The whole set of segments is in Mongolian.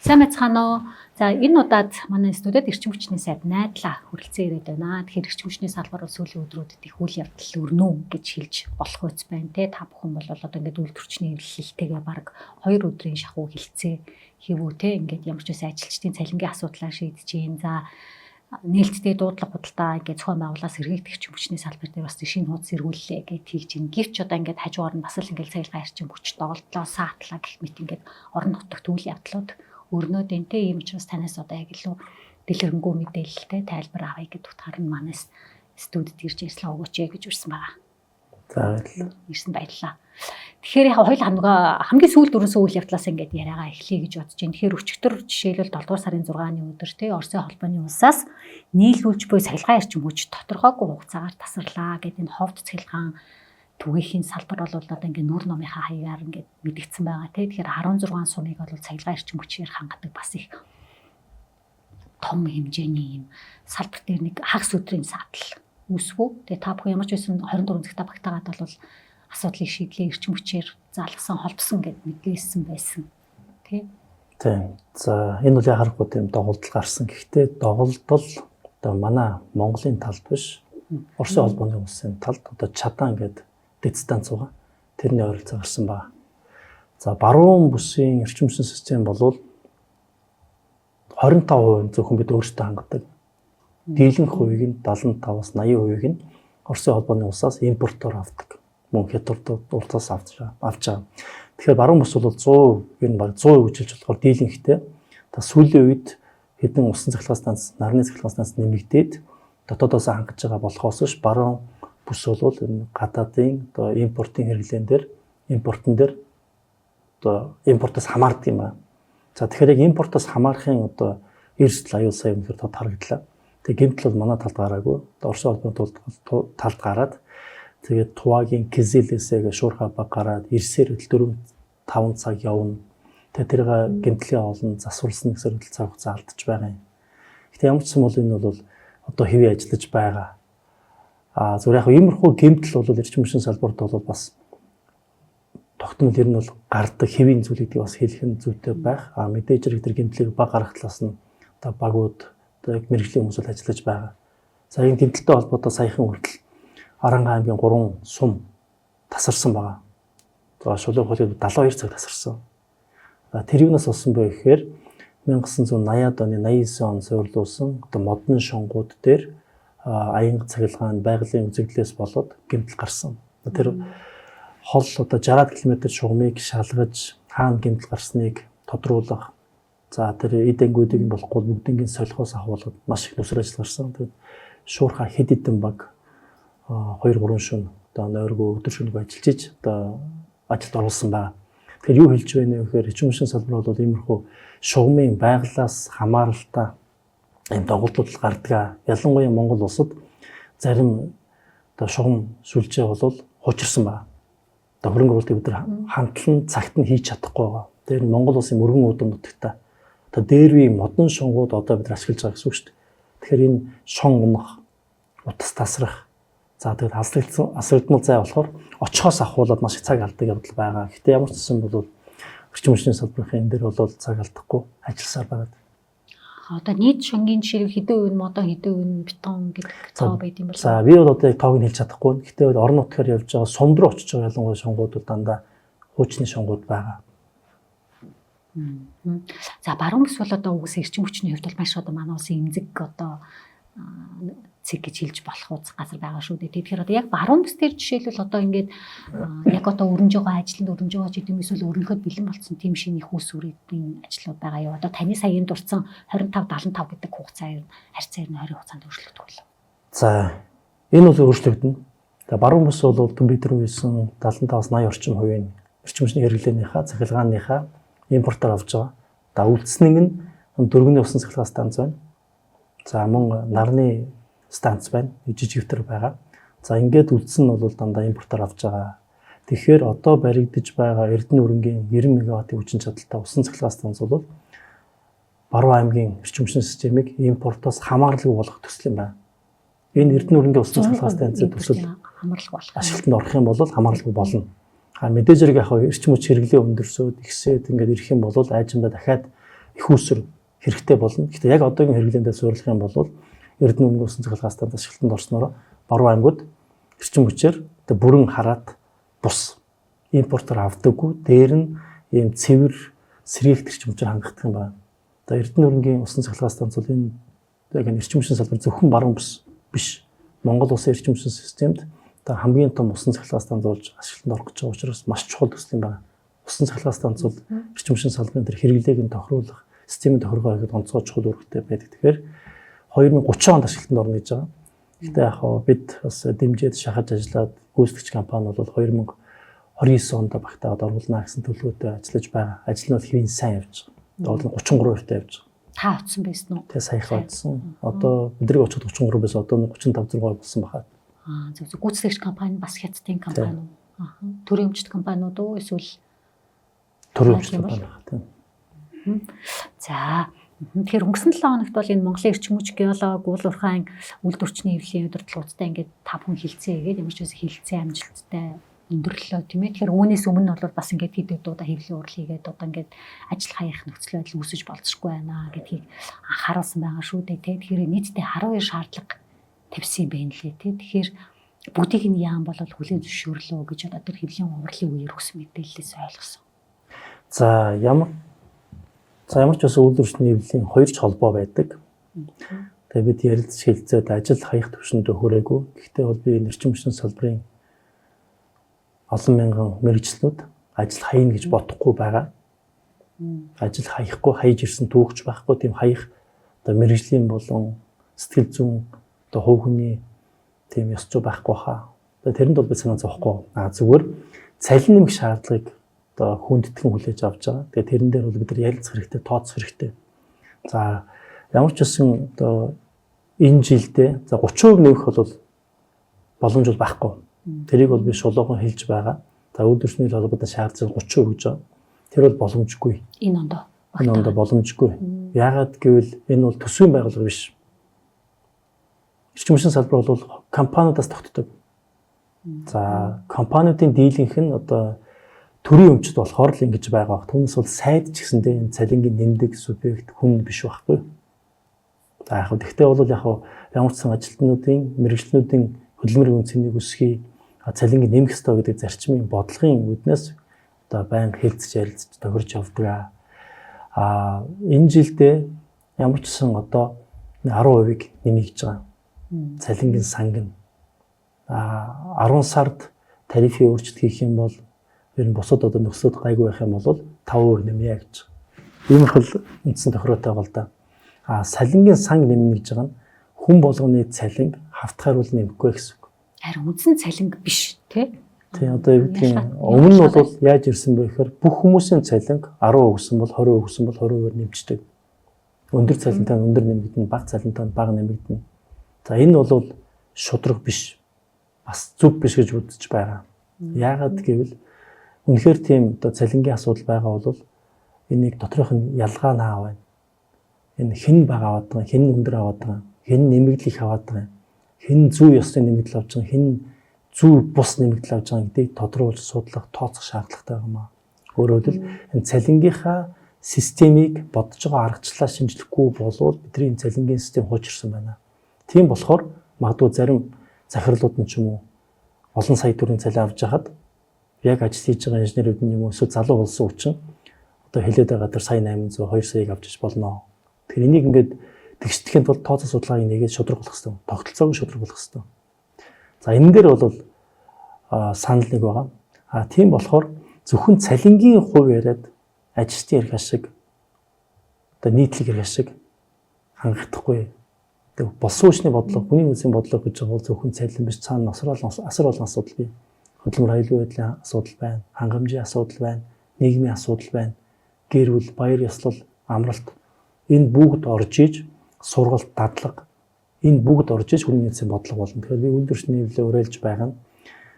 Сайн байцгаана уу? За энэ удаад манай студид эрчим хүчний сайд найдлаа хүрэлцэн ирээд байна. Тэгэхээр эрчим хүчний салбар бол сүүлийн өдрүүдэд их үйл явдал өрнөө гэж хэлж болох үс байна те. Та бүхэн бол одоо ингээд үйлдвэрчний эрэлтэлтэйгээ баг 2 өдрийн шахуу хилцээ хийвүү те. Ингээд ямар ч үсэн ажилчдын цалингийн асуудлаа шийдэж юм. За нээлттэй дуудлага худалдаа ингээд зохион байгуулалтаас сэргийгдэх эрчим хүчний салбар дээр бас шинэ хуудас эргүүллээ гэж хийж ин. Гэвч одоо ингээд хажуугаар нь бас л ингээд цахилгаан эрчим хүч доголдлоо саатлаа гэх мэт ингээд орон нутагт үйл явдлууд өрнөд энтэй юм учраас танаас одоо яг илүү дэлгэрэнгүй мэдээлэлтэй тайлбар авъя гэдэгт харин манаас студид ирж ярьслаа өгөөч гэж урьсан байгаа. За баярлалаа. Ирсэн баярлалаа. Тэгэхээр яг хоёул хамгийн сүүлд өрнсөн үйл явдлаас ингээд яриагаа эхлэе гэж бодож байна. Тэгэхээр өчигдөр жишээлбэл 7 дугаар сарын 6-ны өдөр те Оросын холбооны улсаас нийлүүлж буй цахилгаан эрчим хүч тодорхойгүй хугацаагаар тасарлаа гэдэг энэ ховд цахилгаан түгээхийн салбар бол одоо ингээд нүүр номынхаа хаягаар ингээд мэдэгдсэн байгаа тий. Тэгэхээр 16 сумыг бол цахилгаан эрчим хүчээр хангадаг бас их том хэмжээний юм салбар дээр нэг хагас өдрийн саатал үүсвүү. Тэгээ та бүхэн ямар ч байсан 24 цагта багтаагаад бол асуудлыг шийдлээ эрчим хүчээр залгсан холбосон гэд мэдээсэн байсан тий. Тийм. За энэ үл яхахгүй тийм доголдол гарсан. Гэхдээ доголдол одоо манай Монголын талд биш Оросын холбооны улсын талд одоо Чадан гэдэг дэд станц байгаа. Тэрний ойролцоо гарсан байна. За баруун бүсийн эрчим хүчний систем бол 25% зөвхөн бид өөрсдөө хангадаг. Дийлэнх хувийг нь 75-аас 80% нь Оросын холбооны улсаас импортоор авдаг. Мөн хятадууд улсаас авч байгаа. Тэгэхээр баруун бүс бол 100% энэ баг 100% үжилж болохоор дийлэнхтэй. Та сүүлийн үед хэдэн усан цахилгаан станц, нарны цахилгаан станц нэмэгдээд дотоодоос хангаж байгаа болохоос ш баруун бүс бол энэ гадаадын одоо импортын хэрэглэн дээр импортон дээр одоо импортоос хамаардаг юм байна. За тэгэхээр яг импортоос хамаарахын одоо эрсдэл аюул сая өнөхөр тод харагдлаа. Тэгээ гэмтэл бол манай талд гараагүй. Оросын холбооны талд гараад тэгээд Тувагийн Кизилээсээ шуурхай баг гараад Ирсээр 4-5 цаг явна. Тэгээ тэрийг гэмтлийн олон засварлсан гэсээр хөдөл цаг хугацаа алдчих байгаа юм. Гэтэ ямар ч юм бол энэ бол одоо хэвээ ажиллаж байгаа. Зүгээр яг иймэрхүү гэмтэл бол эрчим хүчний салбарт бол бас тогтмол ер нь бол гардаг хэвийн зүйл гэдгийг бас хэлэх нь зүйтэй байх. Мэдээж зэрэг тэр гэмтлийг баг гаргах талаас нь одоо багууд одоо яг мэргэжлийн хүмүүс ажиллаж байгаа. За энэ гэмтэлтэй холбоотой саяхан хүртэл Аранга аймгийн 3 сум тасарсан байгаа. За шулуун хөлөд 72 цаг тасарсан. Тэр юунаас болсон бэ гэхээр 1980-ад оны 89 он суйрлуулсан одоо модны шонгууд дээр аян цахилгаан байгалийн үзэгдлээс болоод гэмтэл гарсан. Тэр хол одоо 60 км шугамыг шалгаж хаана гэмтэл гарсныг тодруулах. За тэр эд ангиудыг нь болохгүй бүгднийг солихоос ахуулаад маш их нүсэр ажил гарсан. Тэгээд шуурхай хэд хэдэн баг 2-3 шөнө одоо нойргүй өдөр шөнөгүй ажиллаж иж одоо ажилд оруулсан байна. Тэгэхээр юу хэлж байна вэ гэхээр эрчим хүчний салбар бол иймэрхүү шугамын байглаас хамааралтай ийм доголдол гардаг. Ялангуяа Монгол улсад зарим одоо шугам сүлжээ бол хуучирсан байна. Одоо хөрөнгө оруулалтыг бид нар хамтлан цагт нь хийж чадахгүй байгаа. Тэр нь Монгол улсын мөргөн удам нутагта одоо дээрвийн модон шонгууд одоо бид нар ашиглаж байгаа гэсэн үг шүү дээ. Тэгэхээр энэ шон унах, утас тасрах, за тэгээд асрагдмал зай болохоор очихоос ахуулаад маш их цаг алдаг явдал байгаа. Гэхдээ ямар ч зүйл бол эрчим хүчний салбарын энэ дээр бол цаг алдахгүй ажилласаар байгаа. Одоо нийт шонгийн жишээ хэдэн үн модон хэдэн үн бетон гэдэг цаа байд юм байна. За би бол одоо яг тоог нь хэлж чадахгүй. Гэхдээ орон нутгаар явж байгаа сум руу очиж байгаа ялангуяа шонгууд бол дандаа хуучны шонгууд байгаа. За баруун бүс бол одоо угсаа эрчим хүчний хувьд бол маш одоо манай улсын эмзэг одоо цэг гэж хэлж болох газар байгаа шүү дээ. Тэгэхээр одоо яг баруун бүс дээр жишээлбэл одоо ингээд яг одоо өрнөж байгаа ажилд өрнөж байгаа ч гэдэг юм эсвэл өрнөхөд бэлэн болсон тийм шинэ их үс үрийн ажлууд байгаа юу. Одоо таны саяын дурдсан 25-75 гэдэг хугацаа ер нь харьцаа ер нь 20 хугацаанд өөрчлөгдөх болов. За энэ бол өөрчлөгдөнө. Тэгээ баруун бүс бол компьютер үйсэн 75-аас 80 орчим хувийн эрчим хүчний хэрэглээнийхаа цахилгааныхаа импортоор авч байгаа. За үлдснэг нь дөрвөний усан цахилгаан станц байна. За мөн нарны станц байна. Жижигтэр байгаа. За ингээд үлдсэн нь бол дандаа импортоор авч байгаа. Тэгэхээр одоо баригдаж байгаа Эрдэнэ өрөнгийн 90 МВт хүчин чадалтай усан цахилгаан станц бол баруун аймгийн эрчим хүчний системийг импортоос хамааралгүй болгох төсөл юм байна. Энэ Эрдэнэ өрөнгийн усан цахилгаан станцын төсөл хамаарлах болох. Ашиглалтанд орох юм бол хамаарлахгүй болно. Мэдээж хэрэг яг эрчим хүч хэрэглээ өндөрсөд ихсээд ингээд ирэх юм бол айжмдаа дахиад их усэр хэрэгтэй болно. Гэхдээ яг одоогийн хэрэглээндээ суурилах юм бол Эрдэнэ өмнө усан цахилгаан станц ашиглалтанд орсноор баруун ангууд эрчим хүчээр бүрэн хараат бус импортоор авдаггүй. Дээр нь ийм цэвэр сэргийлт эрчим хүчээр хангагдах юм байна. Одоо Эрдэнэ өрнгийн усан цахилгаан станц бол энэ яг эрчим хүчний салбар зөвхөн баруун бус биш. Монгол улсын эрчим хүчний системд одоо хамгийн том усан цахилгаан станц болж ашиглалтанд орох гэж байгаа учраас маш чухал төсөл юм байна. Усан цахилгаан станц бол эрчим хүчний салбарын тэр хэрэглээг нь тохируулах, системийн тохиргоо хийхэд онцгой чухал үүрэгтэй байдаг. Тэгэхээр 2030 онд ашиглалтанд орно гэж байгаа. Гэхдээ яг бид бас дэмжиж шахаж ажиллаад гүйцэтгэгч компани бол 2029 онд багтаад оруулна гэсэн төлөвлөгөөтэй ажиллаж байгаа. Ажил нь бол хэвийн сайн явж байгаа. Одоо 33% явж байгаа. Та утсан байсан уу? Тэгээ саяхан утсан. Одоо бидний очиход 33 байсан. Одоо 35 6 болсон бахаа. Зөв гүйцэтгэгч компани бас хятадын компани уу? Төрийн өмчт компаниуд уу эсвэл төрийн өмчт компани байна тийм. За тэгэхээр өнгөрсөн 7 хоногт бол энэ Монголын эрчим хүч геолог, уулуурхайн үйлдвэрчний хэвлэлийн удирдлагуудтай ингээд 5 хүн хилцээ хийгээд ямар ч үс хилцээ амжилттай өндөрлөлөө тийм ээ. Тэгэхээр үүнээс өмнө бол бас ингээд хэд удаа хэвлэлийн урал хийгээд одоо ингээд ажил хаях нөхцөл байдал үүсэж болцсохгүй байна гэдгийг анхааруулсан байгаа шүү дээ тийм. Тэгэхээр нийтдээ 12 шаардлага тавьсан юм байна лээ тийм. Тэгэхээр бүгдийг нь яам бол хүлээн зөвшөөрлөө гэж одоо тэр хэвлэлийн уралын үеэр өгсөн мэдээллээс ойлгосон. За ямар ч бас үйлдвэрчний хэвлэлийн хоёр ч холбоо байдаг. Тэгээ бид ярилцж хэлцээд ажил хаях түвшиндээ хүрээгүй. Гэхдээ бол би эрчим хүчний салбарын олон мянган мэргэжлүүд ажил хаяна гэж бодохгүй байгаа. Ажил хаяхгүй хаяж ирсэн түүхч байхгүй тийм хаях одоо мэргэжлийн болон сэтгэл зүйн одоо хувь хүний тийм ёс зүй байхгүй хаа. Одоо тэрэнд бол би санаа зовхгүй. Зүгээр цалин нэмэх шаардлагыг одоо хүндэтгэн хүлээж авч байгаа. Тэгээ тэрэн дээр бол бид нар ярилцах хэрэгтэй, тооцох хэрэгтэй. За ямар ч үсэн одоо энэ жилдээ за 30% нэмэх бол боломж бол байхгүй. Тэрийг бол би шулуухан хэлж байгаа. За үйлдвэрчний холбоотой шаардсан 30% гэж байгаа. Тэр бол боломжгүй. Энэ ондоо боломжгүй. Яагаад гэвэл энэ бол төсвийн байгууллага биш. Эрчим хүчний салбар бол компаниудаас тогтдог. За компаниудын дийлэнх нь одоо төрийн өмчт болохоор л ингэж байгаа. Түүнээс бол сайд ч гэсэндээ энэ цалингийн нэмдэг субъект хүн биш байхгүй. За яг гэхдээ бол яг ямар ч сан ажилтнуудын, мэргэжлүүдийн хөдөлмөрийн үнцнийг өсгий, цалингийн нэмэх ёстой гэдэг зарчмын бодлогын үүднээс одоо байнга хэлцэж ярилцж тохирч явдаг. Энэ жилдээ ямар ч сан одоо 10%-ийг нэмэгдэж байгаа. Цалингийн санг нь 10 сард тарифын өөрчлөлт хийх юм бол ер нь бусад одоо нөхцөлд гайгүй байх юм бол 5% нэмье гэж. Иймэрхүү үндсэн тохиротой байгаа л да. Салингийн санг нэмнэ гэж байгаа нь хүн болгоны цалинг хавтахаар бол нэмэхгүй гэсэн үг. Харин үндсэн цалинг биш тий. Тий одоо юу гэдгийг өмнө нь бол яаж ирсэн бэ гэхээр бүх хүмүүсийн цалинг 10% өгсөн бол 20% өгсөн бол 20%-аар нэмждэг. Өндөр цалинтай нь өндөр нэмэгдэнэ, бага цалинтай нь бага нэмэгдэнэ. За энэ бол шудраг биш. Бас зүг биш гэж үзэж байгаа. Яагаад гэвэл үнэхээр тийм одоо цалингийн асуудал байгаа бол энийг доторх нь ялгаа наа байна. Энэ хэн бага аваад байгаа, хэн өндөр аваад байгаа, хэн нэмэгдэл их аваад байгаа, хэн зүй ёсны нэмэгдэл авч байгаа, хэн зүй бус нэмэгдэл авч байгаа гэдгийг тодруулж судлах, тооцох шаардлагатай байна. Өөрөөр хэлбэл энэ цалингийнхаа системийг бодож байгаа аргачлалаа шинжлэхгүй болвол бидний цалингийн систем хуучирсан байна. Тийм болохоор магадгүй зарим захирлууд нь ч юм уу олон сая төгрөгийн цалин авч хахад яг ажил хийж байгаа инженерүүд нь юм уу эсвэл залуу болсон хүчин одоо хэлээд байгаа тэр сая 800 2 саяг авч иж болно. Тэгэхээр энийг ингээд тэгшдэхэд бол тооцоо судалгааг нэгээд шудраг болох хэрэгтэй. Тогтолцоог шудраг болох хэрэгтэй. За энэ дээр бол санал нэг байгаа. Тийм болохоор зөвхөн цалингийн хувь яриад ажилчдын эрх ашиг одоо нийтлэг эрх ашиг хангахдахгүй. Тэг болсон хүчний бодлого, хүний үнсийн бодлого гэж байгаа бол зөвхөн цалин биш, цаана асар олон асуудал бий. Хөдөлмөр аюулгүй байдлын асуудал байна, хангамжийн асуудал байна, нийгмийн асуудал байна, гэр бүл, баяр ёслол, амралт энэ бүгд орж иж сургалт, дадлага энэ бүгд орж иж хүний үнсийн бодлого болно. Тэгэхээр би үйлдвэрчний хэвлэлээ уриалж байгаа нь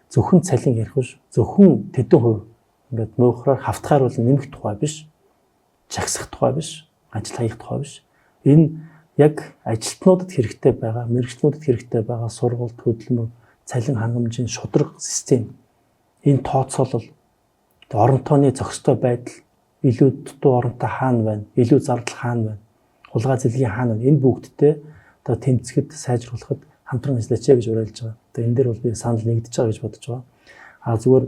зөвхөн цалин ярих биш, зөвхөн тэдэн хувь ингээд муухраар хавтахаар бол нэмэх тухай биш, чагсах тухай биш, ажил хаях тухай биш. Энэ яг ажилтнуудад хэрэгтэй байгаа, мэргэжлүүдэд хэрэгтэй байгаа сургалт, хөдөлмөр, цалин хангамжийн шудраг систем энэ тооцоолол, оронтооны зохистой байдал илүү дутуу оронтой хаана байна, илүү зардал хаана байна, хулгай зэлгийн хаана байна. Энэ бүгдтэй одоо тэмцэхэд сайжруулахад хамтран ажиллаач гэж уриалж байгаа. Одоо энэ дээр бол би санал нэгдэж байгаа гэж бодож байгаа. Зүгээр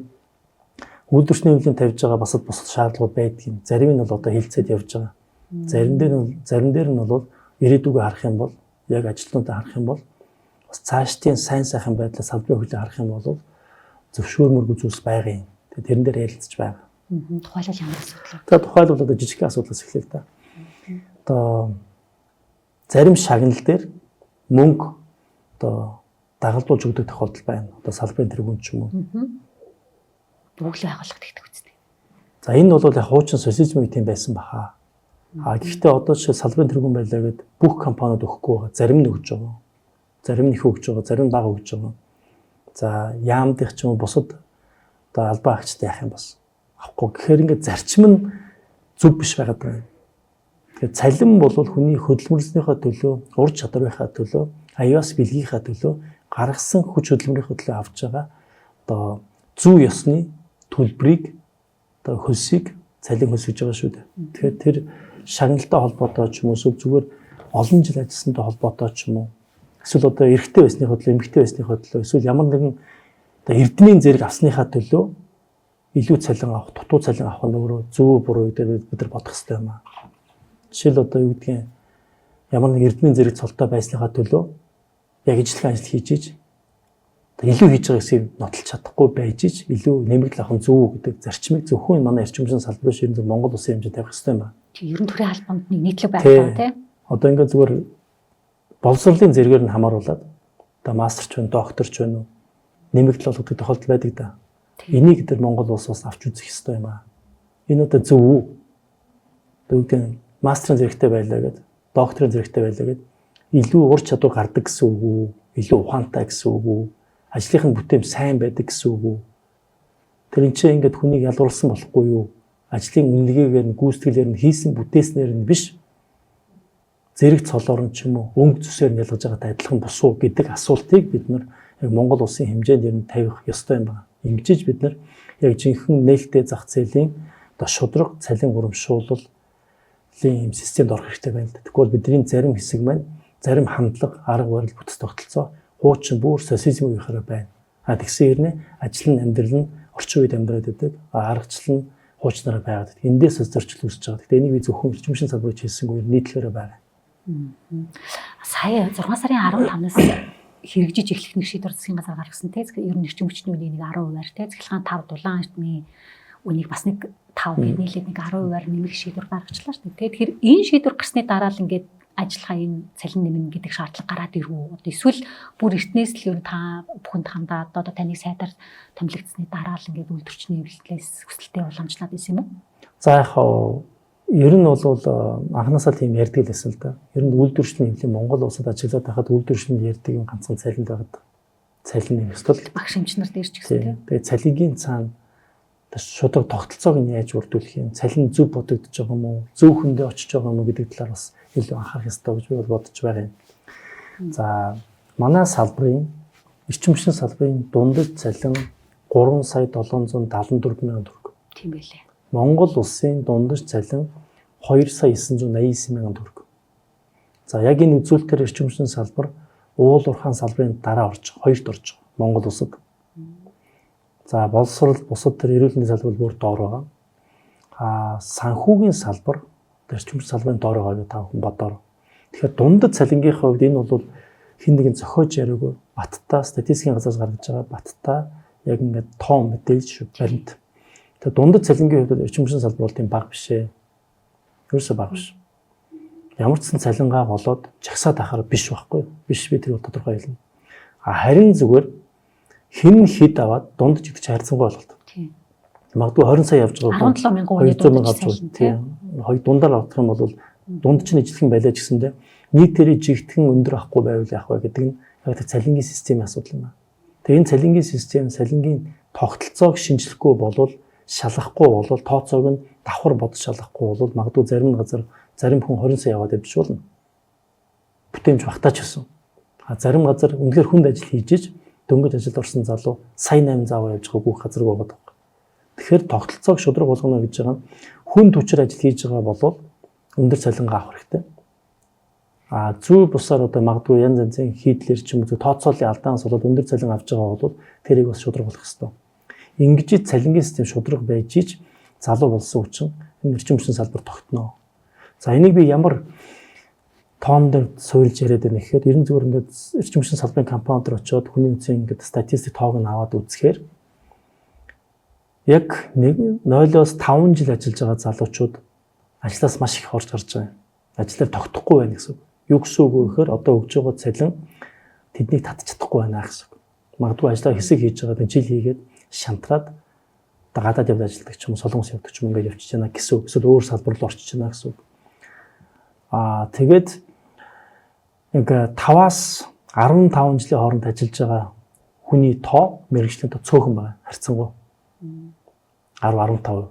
үйлдвэрчний хөвлийн тавьж байгаа бас бусад шаардлагууд байдгийг. Зарим нь бол одоо хилцээд явж байгаа. Зарим дээр нь бол ирээдүгөө харах юм бол яг ажилтнуудаа харах юм бол бас цаашдын сайн сайхан байдлаа салбарын хөвлөгийг харах юм бол зөвшөөрмөргүй зүйлс байгаа юм. Тэгээд тэрэн дээр ярилцж байгаа. Тухайлбал ямар асуудал? За тухайлбал одоо жижиг асуудлаас эхлэв та. Одоо зарим шагнал дээр мөнгө одоо дагалдуулж өгдөг тохиолдол байна. Одоо салбарын тэргүүн ч юм уу. Бүглээ байгууллага тэгдэг үстэй. За энэ бол яг хуучин социализмын тийм байсан баха. Гэхдээ одоо жишээ салбарын тэргүүн байлаа гэд бүх компаниуд өгөхгүй байгаа. Зарим нь өгж байгаа. Зарим нь их өгж байгаа, зарим нь бага өгж байгаа. За яамдих ч юм уу бусад одоо албан агчтай яах юм бас авахгүй. Тэгэхээр ингээд зарчим нь зөв биш байгаад байна. Тэгэхээр цалин бол хүний хөдөлмөрлснийхөө төлөө, ур чадварынхаа төлөө, аюулс бэлгийнхаа төлөө гаргасан хүч хөдөлмөрийнхөө төлөө авч байгаа одоо зөв ёсны төлбөрийг одоо хөлсийг цалин хөлсөж байгаа шүү дээ. Тэгэхээр тэр шагналтай холбоотой ч юм уу зүгээр олон жил ажилласантай холбоотой ч юм уу эсвэл одоо эрэгтэй байсныхаа төлөө, эмэгтэй байсныхаа төлөө эсвэл ямар нэгэн одоо эрдмийн зэрэг авсныхаа төлөө илүү цалин авах, дутуу цалин авах нь өөрөө зөв буруу гэдэг бид нар бодох хэрэгтэй юм аа. Жишээл одоо юу гэдгийг ямар нэг эрдмийн зэрэг цолтой байсныхаа төлөө яг ижлэх ажил хийж иж илүү хийж байгаа гэсэн нотолж чадахгүй байж иж илүү нэмэгдэл авах нь зөв гэдэг зарчмыг зөвхөн манай эрчимчин салбарын ширэн зөв Монгол улсын хэмжээнд тавих хэрэгтэй юм байна. Тий, ерөн төрийн албанд нэг нийтлэг байх байна тий. Одоо ингээд зүгээр боловсролын зэрэгээр нь хамааруулаад одоо мастерч байна, докторч байна уу нэмэгдэл болгодог тохиолдол байдаг да. Энийг бид Монгол улс бас авч үзэх хэрэгтэй юм аа. Энэ одоо зөв үү? Одоо үгүй мастерын зэрэгтэй байлаа гэдэг, докторын зэрэгтэй байлаа гэдэг илүү ур чадвар гардаг гэсэн үг үү? Илүү ухаантай гэсэн үг үү? Ажлынх нь бүтэем сайн байдаг гэсэн үг үү? Тэр энэ чинь ингээд хүнийг ялгуулсан болохгүй юу? Ажлын үнэлгээгээр нь гүйцэтгэлээр нь хийсэн бүтээснээр нь биш. Зэрэг цолоор нь ч юм уу өнгө зүсээр нь ялгаж байгаатай адилхан бус уу гэдэг асуултыг бид нар яг Монгол улсын хэмжээнд ер нь тавих ёстой юм байна. Ингэж бид нар яг жинхэнэ нээлттэй зах зээлийн одоо шудраг цалин урамшууллын юм системд орох хэрэгтэй байна. Тэгвэл бидний зарим хэсэг маань зарим хандлага, арга барил бүтэц тогтолцоо хуучин бүр социализмын үеийнхаараа байна. Тэгсэн хэрнээ ажил нь амьдрал нь орчин үед амьдраад байдаг. Аргачлал нь хуучнараа байгаад байдаг. Эндээс зөрчил үүсэж байгаа. Гэхдээ энийг би зөвхөн эрчимшин салбарыг хийсэнгүй нийтлэлээрээ байна. Сая 6 сарын 15-наас хэрэгжиж эхлэх нэг шийдвэр засгийн газар гаргасан те. Ер нь эрчим хүчний үнийн нэг 10%-аар те. Захилгаан 5 дулаан эртний үнийг бас нэг 5 гэж нийлээд нэг 10%-аар нэмэх шийдвэр гаргачлаа шүү дээ. Тэгэхээр энэ шийдвэр гарсны дараа л ингээд ажиллагаа энэ цалин нэмнэ гэдэг шаардлага гараад ирв. Эсвэл бүр эртнээс л ер нь та бүхэнд хандаад одоо таныг сайдаар томилогдсны дараа л ингээд үйлдвэрчний эвлэлээс хүсэлтэд уламжлаад исэн юм уу? За яг ер нь бол анханасаа тийм ярьдаг л байсан л да. Ер нь үйлдвэрчний эвлэлийн Монгол улсад ажиллаад байхад үйлдвэрчний ярьдаг юм ганцхан цалин байгаад цалин нэмэх ёстой л. Багш эмчнэр дээр ч гэсэн тийм. Тэгээ цалингийн цаана шудраг тогтолцоог нь яаж үрдүүлэх юм? Цалин зөв бодогдож байгаа юм уу? Зөв хүндээ очиж байгаа юм уу гэдэг талаар бас илүү анхаарах ёстой гэж би бодож байгаа юм. За манай салбарын эрчим хүчний салбарын дундаж цалин 3,774 мянган төгрөг. Тийм байлээ. Монгол улсын дундаж цалин 2,989 мянган төгрөг. За яг энэ үзүүлэлтээр эрчим хүчний салбар уул уурхайн салбарын дараа орж хоёрт орж байгаа Монгол улсад. За боловсрол бусад төр эрүүл мэндийн салбар бүр доор байгаа. Санхүүгийн салбар эрчим хүчний салбарын доор байгаа та бүхэн бодоор. Тэгэхээр дундад цалингийн хувьд энэ бол хэн нэгэн зохиож яриаггүй баттай статистикийн газраас гаргаж байгаа баттай яг ингээд тоон мэдээлж баримт. Тэгэхээр дундад цалингийн хувьд эрчим хүчний салбар бол тийм бага биш ээ. Ерөөсөө бага биш. Ямар ч сан цалингаа болоод жагсаад ахаар биш байхгүй. Биш би тэр тодорхой хэлнэ. Харин зүгээр хэн хэд аваад дундаж идэж хайрцангуй болголт. Тийм. Магадгүй 20 сая явж байгаа. 17,000 дундаж авч байгаа. Тийм. Хоёр дундаар авах юм бол дунд чинь ижлэх юм байлаа ч гэсэндээ нийтээр жигтгэн өндөр авахгүй байвал яах вэ гэдэг нь яг цалингийн системийн асуудал юм аа. Тэгээ энэ цалингийн систем, цалингийн тогтолцоог шинжлэхгүй болвол шалгахгүй болвол тооцоог нь давхар бодож шалгахгүй болвол магадгүй зарим газар зарим хүн 20 сая яваад явж болно. Бүтээмж багтаач гэсэн. Зарим газар үнэхээр хүнд ажил хийж иж дөнгөж ажилд орсон залуу сая 8 зааваа явж байгаа бүх газар байгаа. Тэгэхээр тогтолцоог шудраг болгоно гэж байгаа нь хүн түвшээр ажил хийж байгаа бол өндөр цалингаа авах хэрэгтэй. Зүй бусаар одоо магадгүй янз янзын хийдлэр ч юм уу тооцоолын алдаанаас болоод өндөр цалин авч байгаа бол тэрийг бас шудраг болгох хэрэгтэй. Ингэж цалингийн систем шудраг байж ич залуу болсон учраас энэ эрчим хүчний салбар тогтно. За энийг би ямар тоон дээр суйлж яриад байна гэхээр ерөн зүгээр ингээд эрчим хүчний салбарын компанид очиод хүний үнцийн ингээд статистик тоог нь аваад үзэхээр яг 0-5 жил ажиллаж байгаа залуучууд ажлаас маш их орж гарч байгаа. Ажлаар тогтохгүй байна гэсэн үг. Юу гэсэн үг вэ гэхээр одоо өгж байгаа цалин тэднийг татчих чадахгүй байна гэсэн үг. Магадгүй ажлаа хэсэг хийж байгаа жил хийгээд шантраад гадаад явж ажилладаг ч юм уу солонгос явдаг ч юм ингээд явчихж байна гэсэн үг. Эсвэл өөр салбар руу орчиж байна гэсэн үг. Тэгээд ингээ 5-аас 15 жилийн хооронд ажиллаж байгаа хүний тоо мэргэжлийн тоо цөөхөн байна. Харьцангуй 10-15%.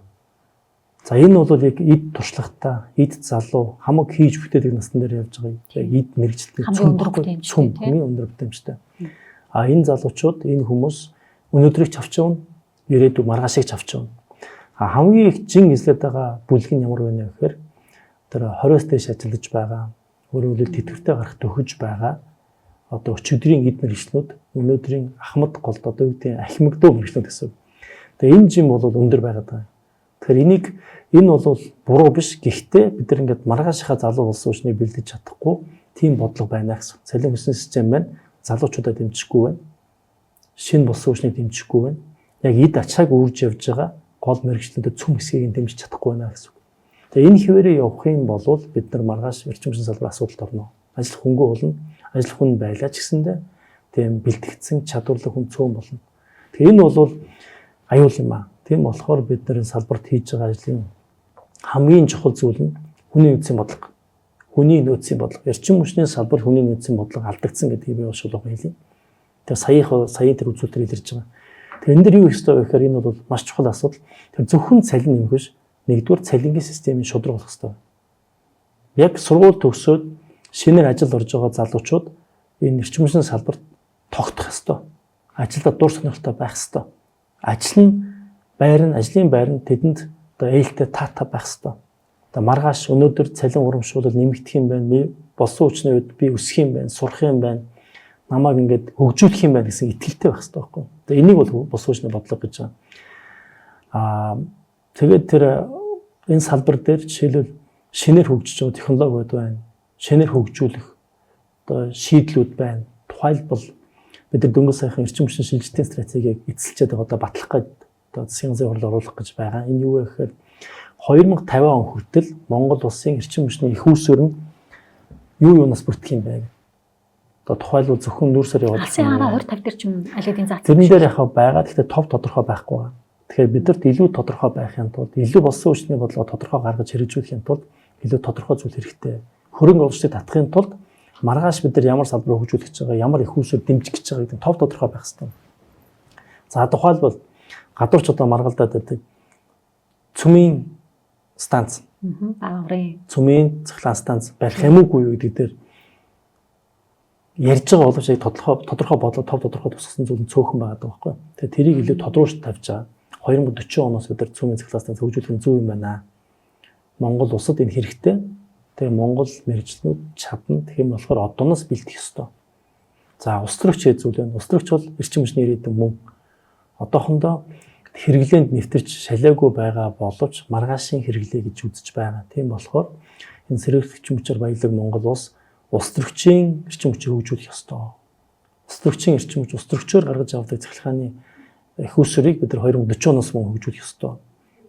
За энэ бол яг эд туршлагатай, эд залуу хамаг хийж бүтээдэг настан дээр явж байгаа эд мэргэжилтний хамгийн өндөр бүтэмжтэй. Энэ залуучууд, энэ хүмүүс өнөөдрийг авчивна, ирээдүйг маргаашийг авчивна. Хамгийн их жин эзлээд байгаа бүлэг нь ямар байна вэ гэхээр тэр 20-с дээш ажиллаж байгаа, өөрөөр хэлбэл тэтгэвртэй гарах төхөж байгаа одоо өчигдрийн эд мэргэжлүүд өнөөдрийн ахмад голд одоо юу гэдэг ахимагдуу мэргэжлүүд гэсэн. Тэгээ энэ жим бол өндөр байгаад байгаа. Тэгэхээр энэ бол буруу биш. Гэхдээ бид нар ингээд маргаашийнхаа залуу болсон учраас бэлдэж чадахгүй тийм бодлого байна гэсэн. Цалин хүсний систем маань залуучуудад дэмжихгүй байна. Шинэ болсон учраас дэмжихгүй байна. Яг эд ачааг үрж явж байгаа гол мэргэжлүүдэд цөм хэсгийг нь дэмжиж чадахгүй байна гэсэн. Тэгээ энэ хിവэрээ явах юм бол бид нар маргааш эрчим хүчний салбар асуудалд орно. Ажил хөнгөө болно. Ажил хүн байлаа ч гэсэндээ тийм бэлтгэгдсэн чадварлаг хүн цөөн болно. Тэгээ энэ бол аюул юм аа. Тийм болохоор бид нарын салбарт хийж байгаа ажлын хамгийн чухал зүйл нь хүний нөөцийн бодлого. Хүний нөөцийн бодлого. Эрчим хүчний салбар хүний нөөцийн бодлого алдагдсан гэдгийг би уушуулга хэлье. Тэгээ сая тэр үзүүлэлтээр илэрж байгаа. Тэгээ энэ дэр юу ихтэй вэ гэхээр энэ бол маш чухал асуудал. Тэр зөвхөн цалин нэмэх биш. Нэгдүгээр цалингийн системийг шудраг болгох хэрэгтэй. Яг сургууль төгсөөд шинээр ажил орж байгаа залуучууд энэ эрчим хүчний салбарт тогтох хэрэгтэй. Ажилдаа дур сонирхолтой байх хэрэгтэй. Ажлын байр нь тэдэнд одоо ээлтэй таатай байх хэрэгтэй. Одоо маргааш өнөөдөр цалин урамшуулал нэмэгдэх юм байна. Болсон үчний үед би өсөх юм байна, сурах юм байна. Намайг ингээд хөгжүүлэх юм байна гэсэн итгэлтэй байх хэрэгтэй байхгүй. Одоо энийг бол болсон үчний бодлого гэж байгаа. Тэгээд тэр энэ салбар дээр жишээлбэл шинээр хөгжиж байгаа технологиуд байна. Шинээр хөгжүүлэх одоо шийдлүүд байна. Тухайлбал бид нар дөнгөж сайхан эрчим хүчний шилжилтийн стратегийг эзэлчээд одоо батлах гэдэг одоо засгийн газрын хурлд оруулах гэж байгаа. Энэ юу вэ гэхээр 2050 он хүртэл Монгол улсын эрчим хүчний их үүсвэр нь юунаас бүрдэх юм бэ? Одоо тухайлбал зөвхөн нүүр сар яваад алсын хараа 2050 дээр ч юм аль хэдийн заац. Тэрэн дээр яхаа байгаа. Гэхдээ тов тодорхой байхгүй байна. Тэгэхээр бидэрт илүү тодорхой байхын тулд илүү болсон хүчний бодлого тодорхой гаргаж хэрэгжүүлэхийн тулд илүү тодорхой зүйл хэрэгтэй. Хөрөнгө оруулалтыг татахын тулд маргааш бид нар ямар салбар хөгжүүлэх гэж байгаа, ямар их үүсвэр дэмжих гэж байгаа гэдэг тов тодорхой байх хэрэгтэй. За тухайлбал гадуурч одоо маргалдаад байдаг цөмийн станц. Цөмийн цахилгаан станц барих юм уугүй юу гэдэг дээр ярьж байгаа боловч яг тодорхой бодлого тов тодорхой тусгасан зүйл нь цөөхөн байгаа байхгүй. Тэгээ тэрийг илүү тодруулж тавьж байгаа. 2040 оноос бид нар цөмийн цахилгаан станц хөгжүүлэх нь зөв юм байна. Монгол улсад энэ хэрэгтэй. Тэгээ Монгол мэргэжлүүд чадна. Тийм болохоор одооноос бэлдэх ёстой. За ус төрөгч зүйл байна. Ус төрөгч бол эрчим хүчний ирээдүйн мөн. Одоохондоо хэрэглээнд нэвтэрч шалиагүй байгаа боловч маргаашийн хэрэглээ гэж үзэж байгаа. Тийм болохоор энэ сэргээгчийн хүчээр баялаг Монгол улс ус төрөгчийн эрчим хүчийг хөгжүүлэх ёстой. Ус төрөгчийн эрчим хүч, ус төрөгчөөр гаргаж авдаг цахилгааны их усрыг бид нар 2040 оноос мөн хөгжүүлэх ёстой.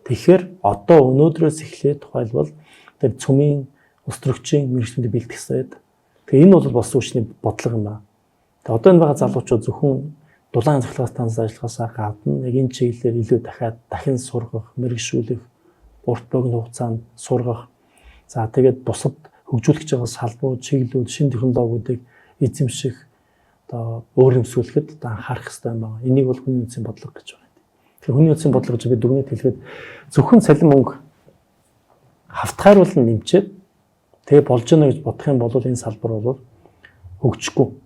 Тэгэхээр одоо өнөөдрөөс эхлээд тухайлбал тэр цөмийн ус төрөгчийн мэргэжлүүдэд бэлтгэх ёстой. Тэгээ энэ бол болсон хүчний бодлого юм байна. Тэгээ одоо энэ байгаа залуучууд зөвхөн дулаан цахилгаан станцад ажиллахаасаа гадна яг энэ чиглэлээр илүү дахин сургах, мэргэжшүүлэх, урт богино хугацаанд сургах. За тэгээд бусад хөгжүүлэх байгаа салбарууд, чиглэлүүд, шинэ технологиудыг эзэмших, одоо өөрөмсгүүлэхэд одоо анхаарах хэрэгтэй юм байна. Энийг бол хүний нөөцийн бодлого гэж байна. Тэгэхээр хүний нөөцийн бодлого гэж би дүгнэлт хэлэхэд зөвхөн цалин мөнгө хавтгааруулан нэмчээд тэгээ болж гэнэ гэж бодох юм бол энэ салбар бол хөгжихгүй.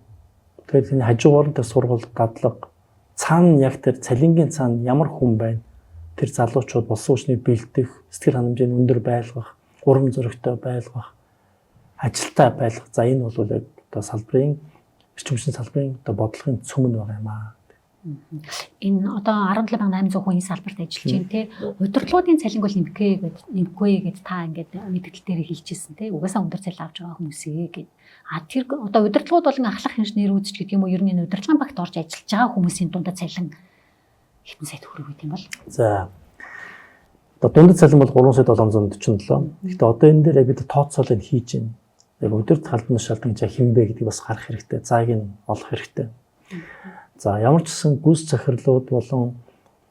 Тэгэхээр энэ хажуугаар нь тэр сургууль, дадлага цаана яг тэр цалингийн цаана ямар хүн байна? тэр залуучууд болсон хүчний бэлдэх, сэтгэл ханамжийг өндөр байлгах, урам зоригтой байлгах, ажилтай байлгах. За энэ бол яг одоо салбарын эрчим хүчний салбарын одоо бодлогын цөм нь байгаа юм аа. Энэ одоо 17,800 хүн энэ салбарт ажиллаж байна те. Удирдлагуудын цалинг бол нэмэхгүй гэд та ингээд мэдээлэл дээр хэлчихсэн те. Угаасаа өндөр цалин авч байгаа хүмүүсээ гэд. А тэр одоо удирдлагууд бол ахлах инженер үүсч гэдэг юм уу? Ер нь энэ удирдлагын багт орж ажиллаж байгаа хүмүүсийн дундад цалин хэдэн сая төгрөг байт юм бол? За. Одоо дундад цалин бол 3,747. Гэхдээ одоо энэ дээр яг бид тооцоолыг хийж байна. Яг удирдах албаны шалтгаан хэмбэ гэдгийг бас харах хэрэгтэй. Зааг нь олох хэрэгтэй. За ямар ч гэсэн гүйс захирлууд болон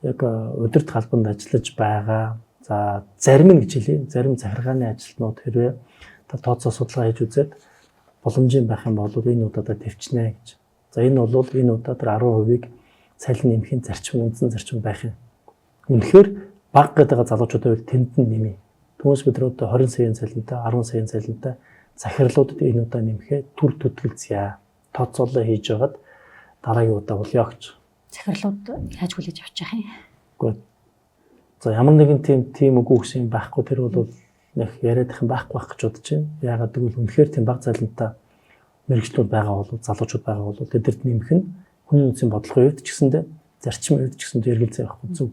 яг удирдах албанд ажиллаж байгаа. За зарим нь гэж хэлье. Зарим захиргааны ажилтнууд хэрвээ тооцоо судалгаа хийж үзээд боломжийн байх юм бол энэ удаадаа төвчнэ гэж. За энэ бол энэ удаад 10%-ийг цалин нэмэхийн зарчим, үндсэн зарчим байх юм. Үнэхээр бага гэдэг залуучуудын хувьд тэнд нь нэмээ. Түүнээс бид одоо 20 саяын цалинтай, 10 саяын цалинтай захирлуудад энэ удаа нэмэхэд төр төтгөлцъя. Тооцоолоо хийж байгаад дараагийн удаа бол явж. Захирлууд яаж хүлээж авч байгаа юм? Гэхдээ за ямар нэгэн тийм үгүй гэсэн байхгүй тэр бол нэг яриадах юм байхгүй байх гэж бодож байна. Яагаад гэвэл үнэхээр тийм бага цалинтай мэрэгчлүүд байгаа бол залуучууд байгаа бол тэдэрт нэмэх нь хүний үндэсний бодлогын хувьд ч гэсэндээ зарчмын хувьд ч гэсэндээ эргэлзээ явахгүй зүг.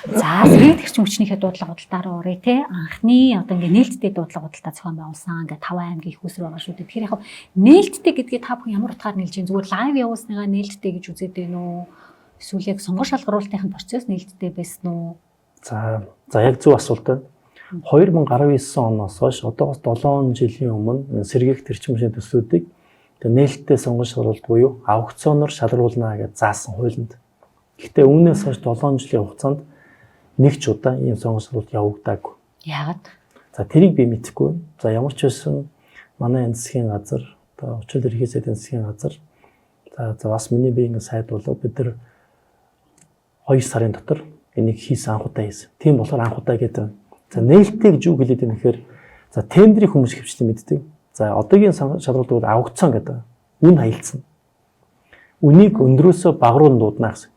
За зэрэг эрчим хүчнийхээ дуудлага худалдаараа оръё те. Анхны одоо ингээ нээлттэй дуудлага худалдаа зохион байгуулсан ингээ 5 аймгийн их уср байгаа шүү дээ. Тэгэхээр яг нээлттэй гэдгийг та бүхэн ямар утгаар нийлж чинь зүгээр лайв явуулсныгаа нээлттэй гэж үзээд байна уу? Эсвэл яг сонгон шалгаруулалтын процесс нээлттэй байсан уу? За яг зөв асуулт байна. 2019 оноос хойш одоогоос 7 жилийн өмнө сэргийгт эрчим хүчний төслүүдийг нээлттэй сонгон шалгаруулалт буюу аукционоор шалгаруулна гэж заасан хуулинд. Гэхдээ үүнээс хойш 7 жилийн хугацаанд нэг ч удаа ийм сонгон шалгаруулалт явагдаагүй. Яагаад? За тэрийг би мэдэхгүй. За ямар ч байсан манай энэ засгийн газар, одоо Учир ерхий сайдын засгийн газар за бас миний биеийн сайд болоо бид нар 2 сарын дотор энийг хийсэн анхудаа хийсэн. Тийм болохоор анхудаа гэдэг. За нээлттэй гэж юу хэлээд юм гэхээр за тендерийн хүмүүс хөвчлэн мэддэг. За одоогийн шалгаруулалт бол аукцион гэдэг. Үн хаялцсан. Үнийг өндрөөсөө бага руу дуудана гэсэн.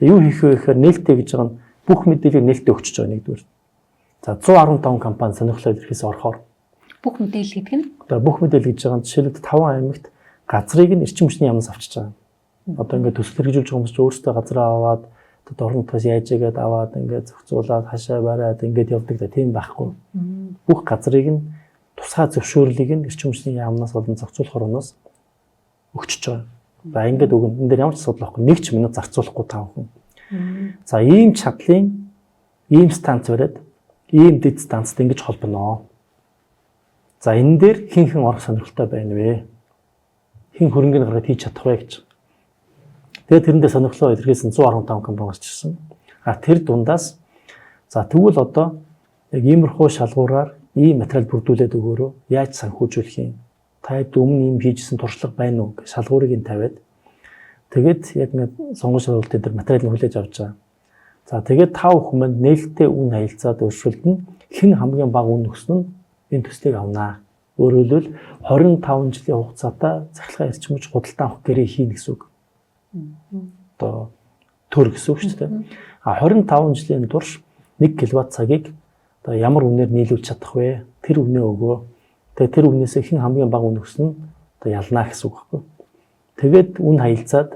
Юу хийх вэ гэхээр нээлттэй гэж байгаа нь бүх мэдээллийг нээлттэй өгч байгаа нэгдүгээр. За 115 компани сонирхлоо илэрхийлсэн орохоор бүх мэдээлэл гэдэг нь одоо бүх мэдээлэл гэж байгаа нь жишээлбэл 5 аймагт газрыг нь эрчим хүчний яамнаас авчиж байгаа. Одоо ингээд төсөл хэрэгжүүлж байгаа хүмүүс ч өөрсдөө газраа аваад дорнотоос яаж игээд аваад ингээд зохицуулаад хашаа бариад ингээд явдаг да тийм байхгүй. Бүх газрыг нь тусгай зөвшөөрлийг нь эрчим хүчний яамнаас болон зохицуулах орноос өгчөж байгаа. За ингээд өгнө. Энд дээр ямар ч асуудал байхгүй. 1 ч минут зарцуулахгүй таавхан. За ийм чадлын ийм станц бариад ийм дэд станцд ингэж холбоно. За энэ дээр хин орох сонирхолтой байна вэ? Хин хөрөнгөний гаргаад хийж чадах вэ гэж. Тэгээд тэрэндээ сонирхлоо илэрхийлсэн 115 компани гарч ирсэн. А тэр дундаас за тэгвэл одоо яг иймэрхүү шалгуураар ийм материал бүрдүүлээд өгөөрөө яаж санхүүжүүлэх юм? Таад өмнө ийм хийжсэн туршлага байна уу гэж шалгуурыг нь тавиад тэгээд яг нэг сонгон шалгуулалтын дээр материалыг хүлээж авч байгаа. За тэгээд тав хүмүүс нээлттэй үн хаялцаад өршүүлтэн хэн хамгийн бага үн өгсөн нь энэ төслийг авнаа. Өөрөөр хэлбэл 25 жилийн хугацаатай цахилгаан эрчим хүч худалдан авах гэрээ хийнэ гэсэн үг. Одоо төр гэсэн үг шүү дээ. А 25 жилийн турш 1 кВт цагийг одоо ямар үнээр нийлүүлж чадах вэ? Тэр үнээ өгөө. Тэгээ тэр үнээсээ хэн хамгийн бага үн өгсөн нь одоо ялнаа гэсэн үг байхгүй. Тэгээд үн хаялцаад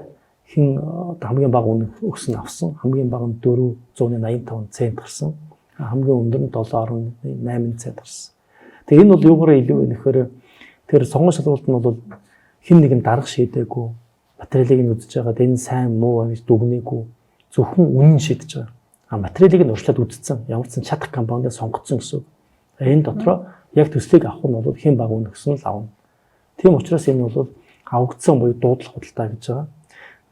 хэн одоо хамгийн бага үн өгсөн авсан. Хамгийн бага нь 485 цент гарсан. Хамгийн өндөр нь 7.8 цент гарсан. Тэгээ энэ бол юугаараа илүү вэ гэхээр тэр сонгон шалгуулалт нь бол хэн нэгэн дарга шийдээгүй материалыг нь үзэж байгаад энэ сайн муу гэж дүгнээгүй зөвхөн үнэн шийдэж байгаа. А материалыг нь урьдчилаад үзсэн ямар ч чадах компанид сонгогдсон гэсэн үг. Энэ дотроо яг төслийг авах нь бол хэн бага үн өгсөн л авна. Тийм учраас энэ бол аукцион буюу дуудлага худалдаа гэж байгаа.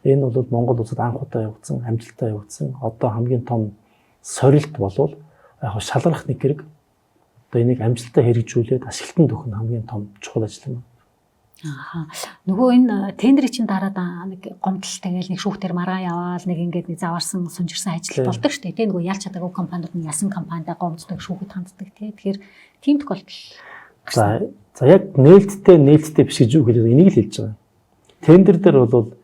Энэ бол Монгол улсад анх удаа явагдсан, амжилттай явагдсан. Одоо хамгийн том сорилт болвол яг шалгарах нэг хэрэг. Одоо энийг амжилттай хэрэгжүүлээд ашиглалтанд өгөх нь хамгийн том чухал ажил юм. Ааха. Нөгөө энэ тендерийн чинь дараад нэг гомдол тэгэл нэг шүүхтэр мараа яваал нэг ингээд нэг заварсан сунжирсан ажил болдог шүү дээ. Тэ нөгөө ялч чадаагүй компаниуд нь ясан компанитай гомддог шүүхэд ханддаг тий. Тэгэхээр тийм тохиолдол. За яг нээлттэй биш гэж юу хэлээд энийг л хэлж байгаа. Тендер дээр бол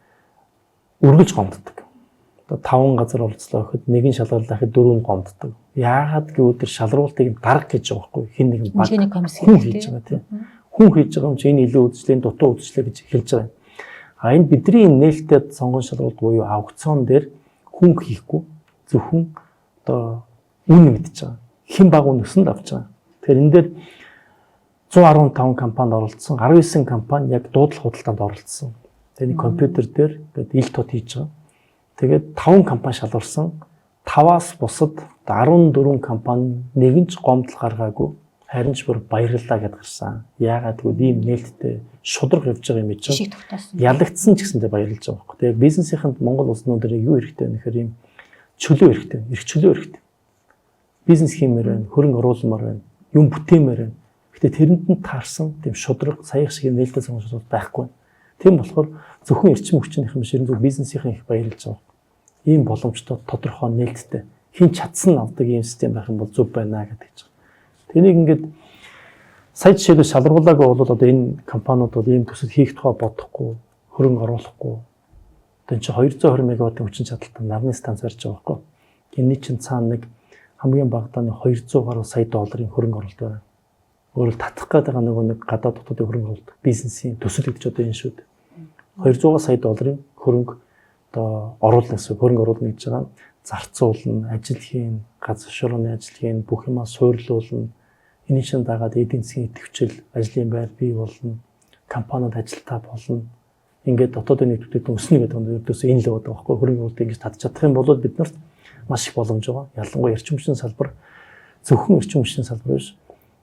үргэлж гомддог. 5 газар оролцлоо гэхэд нэгэн шалгарлаа гэхэд 4 гомддог. Яагаад гэвэл тэр шалруултыг дарга гэж байгаа байхгүй хин нэгэн баг хүн хийж байгаа тийм. Хүн хийж байгаа юм чи энэ илүү үзлээ дутуу үзлээ гэж хэлж байгаа. А энэ бидний нээлттэй сонгон шалгуулт буюу аукцион дээр хүн хийхгүй зөвхөн одоо үн мэдж байгаа. Хэн баг үнэсэнд авч байгаа. Тэгэхээр энэ дээр 115 компанид оролцсон, 19 компани яг дуудлага худалдаанд оролцсон. Тэгээд компьютер дээр ингээд ил тод хийж байгаа. Тэгээд 5 компани шалгарсан. 5-аас бусад 14 компани нэгэн ч гомдол гаргаагүй. Харин ч бүр баярлалаа гэдээ гарсан. Яагаад гэвэл ийм нээлттэй шудраг явж байгаа юм чинь ялагдсан ч гэсэндээ баярлж байгаа байхгүй. Тэгээд бизнесийнхэнд Монгол улс нүүдээр юу хэрэгтэй вэ гэхээр ийм чөлөө хэрэгтэй, эрх чөлөө хэрэгтэй. Бизнес хиймээр байна, хөрөнгө оруулмаар байна, юм бүтээмээр байна. Гэтэ тэрэнд нь таарсан тийм шудраг саяхан шиг нээлттэй сонгож байхгүй. Тийм болохоор зөвхөн эрчим хүчнийхэн биш зөв бизнесийнхэн их баярлж байгаа. Ийм боломжтой тодорхой нээлттэй хин чадсан авдаг ийм систем байх юм бол зөв байна гэдэг чинь. Тэнийг ингээд сая жишээлбэл шалруулаагүй бол одоо энэ компаниуд ийм төсөл хийх тухай бодохгүй, хөрөнгө оруулахгүй. Тэн чи 220 мегаваттын хүчин чадалтай нарны станц барьж байгаа байхгүй. Энэний чинь цаана нэг хамгийн багадаа 200 гаруй сая долларын хөрөнгө оруулалт байна. Өөрөөр татах гэдэг нөгөө нэг гадаад дотоодын хөрөнгө оруулалт бизнесийн төсөл гэж одоо энэ шүү дээ. 200 сая долларын хөрөнгө одоо оруулна гэсэн хөрөнгө оруулна гэж байгаа. Зарцуулна, ажил хийн, газар шуурны ажил хийн, бүх юмаа суйрлуулна. Эний шин дагаад эдийн засгийн идэвхжил, ажлын байр бий болно. Компаниуд ажилтаа болно. Ингээд дотоодын нийтлэлд өснө гэдэг нь ердөөсөө энэ л байдаг байхгүй хөрөнгө оруулалт ингэж татж чадах юм бол бид нарт маш их боломж байгаа. Ялангуяа эрчим хүчний салбар зөвхөн эрчим хүчний салбар биш.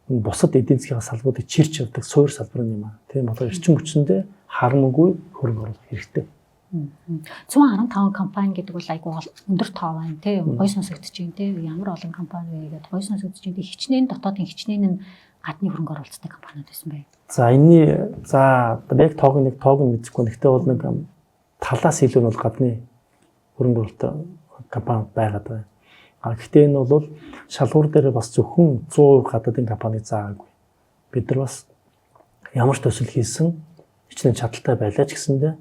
Бусад эдийн засгийн салбаруудыг чирч явдаг суур салбар юм аа. Тийм болохоор эрчим хүчиндээ харамгүй хөрөнгө оруулах хэрэгтэй. 115 компани гэдэг бол айгүй өндөр тоо байна тийм. Гой сонсогдож байна тийм. Ямар олон компани вэ гэдэг гой сонсогдож байна. Хичнээн дотоодын хичнээн нь гадны хөрөнгө оруулалттай компаниуд байсан бай. За энэний яг тоог мэдэхгүй. Гэхдээ бол нэг талаас илүү нь бол гадны хөрөнгө оруулалт компани байгаад байна. Гэхдээ энэ бол шалгуур дээр бас зөвхөн 100% гадаадын компаниг заагаагүй. Бид нар бас ямар ч төсөл хийсэн хичнээн чадaltaй байлаа ч гэсэндээ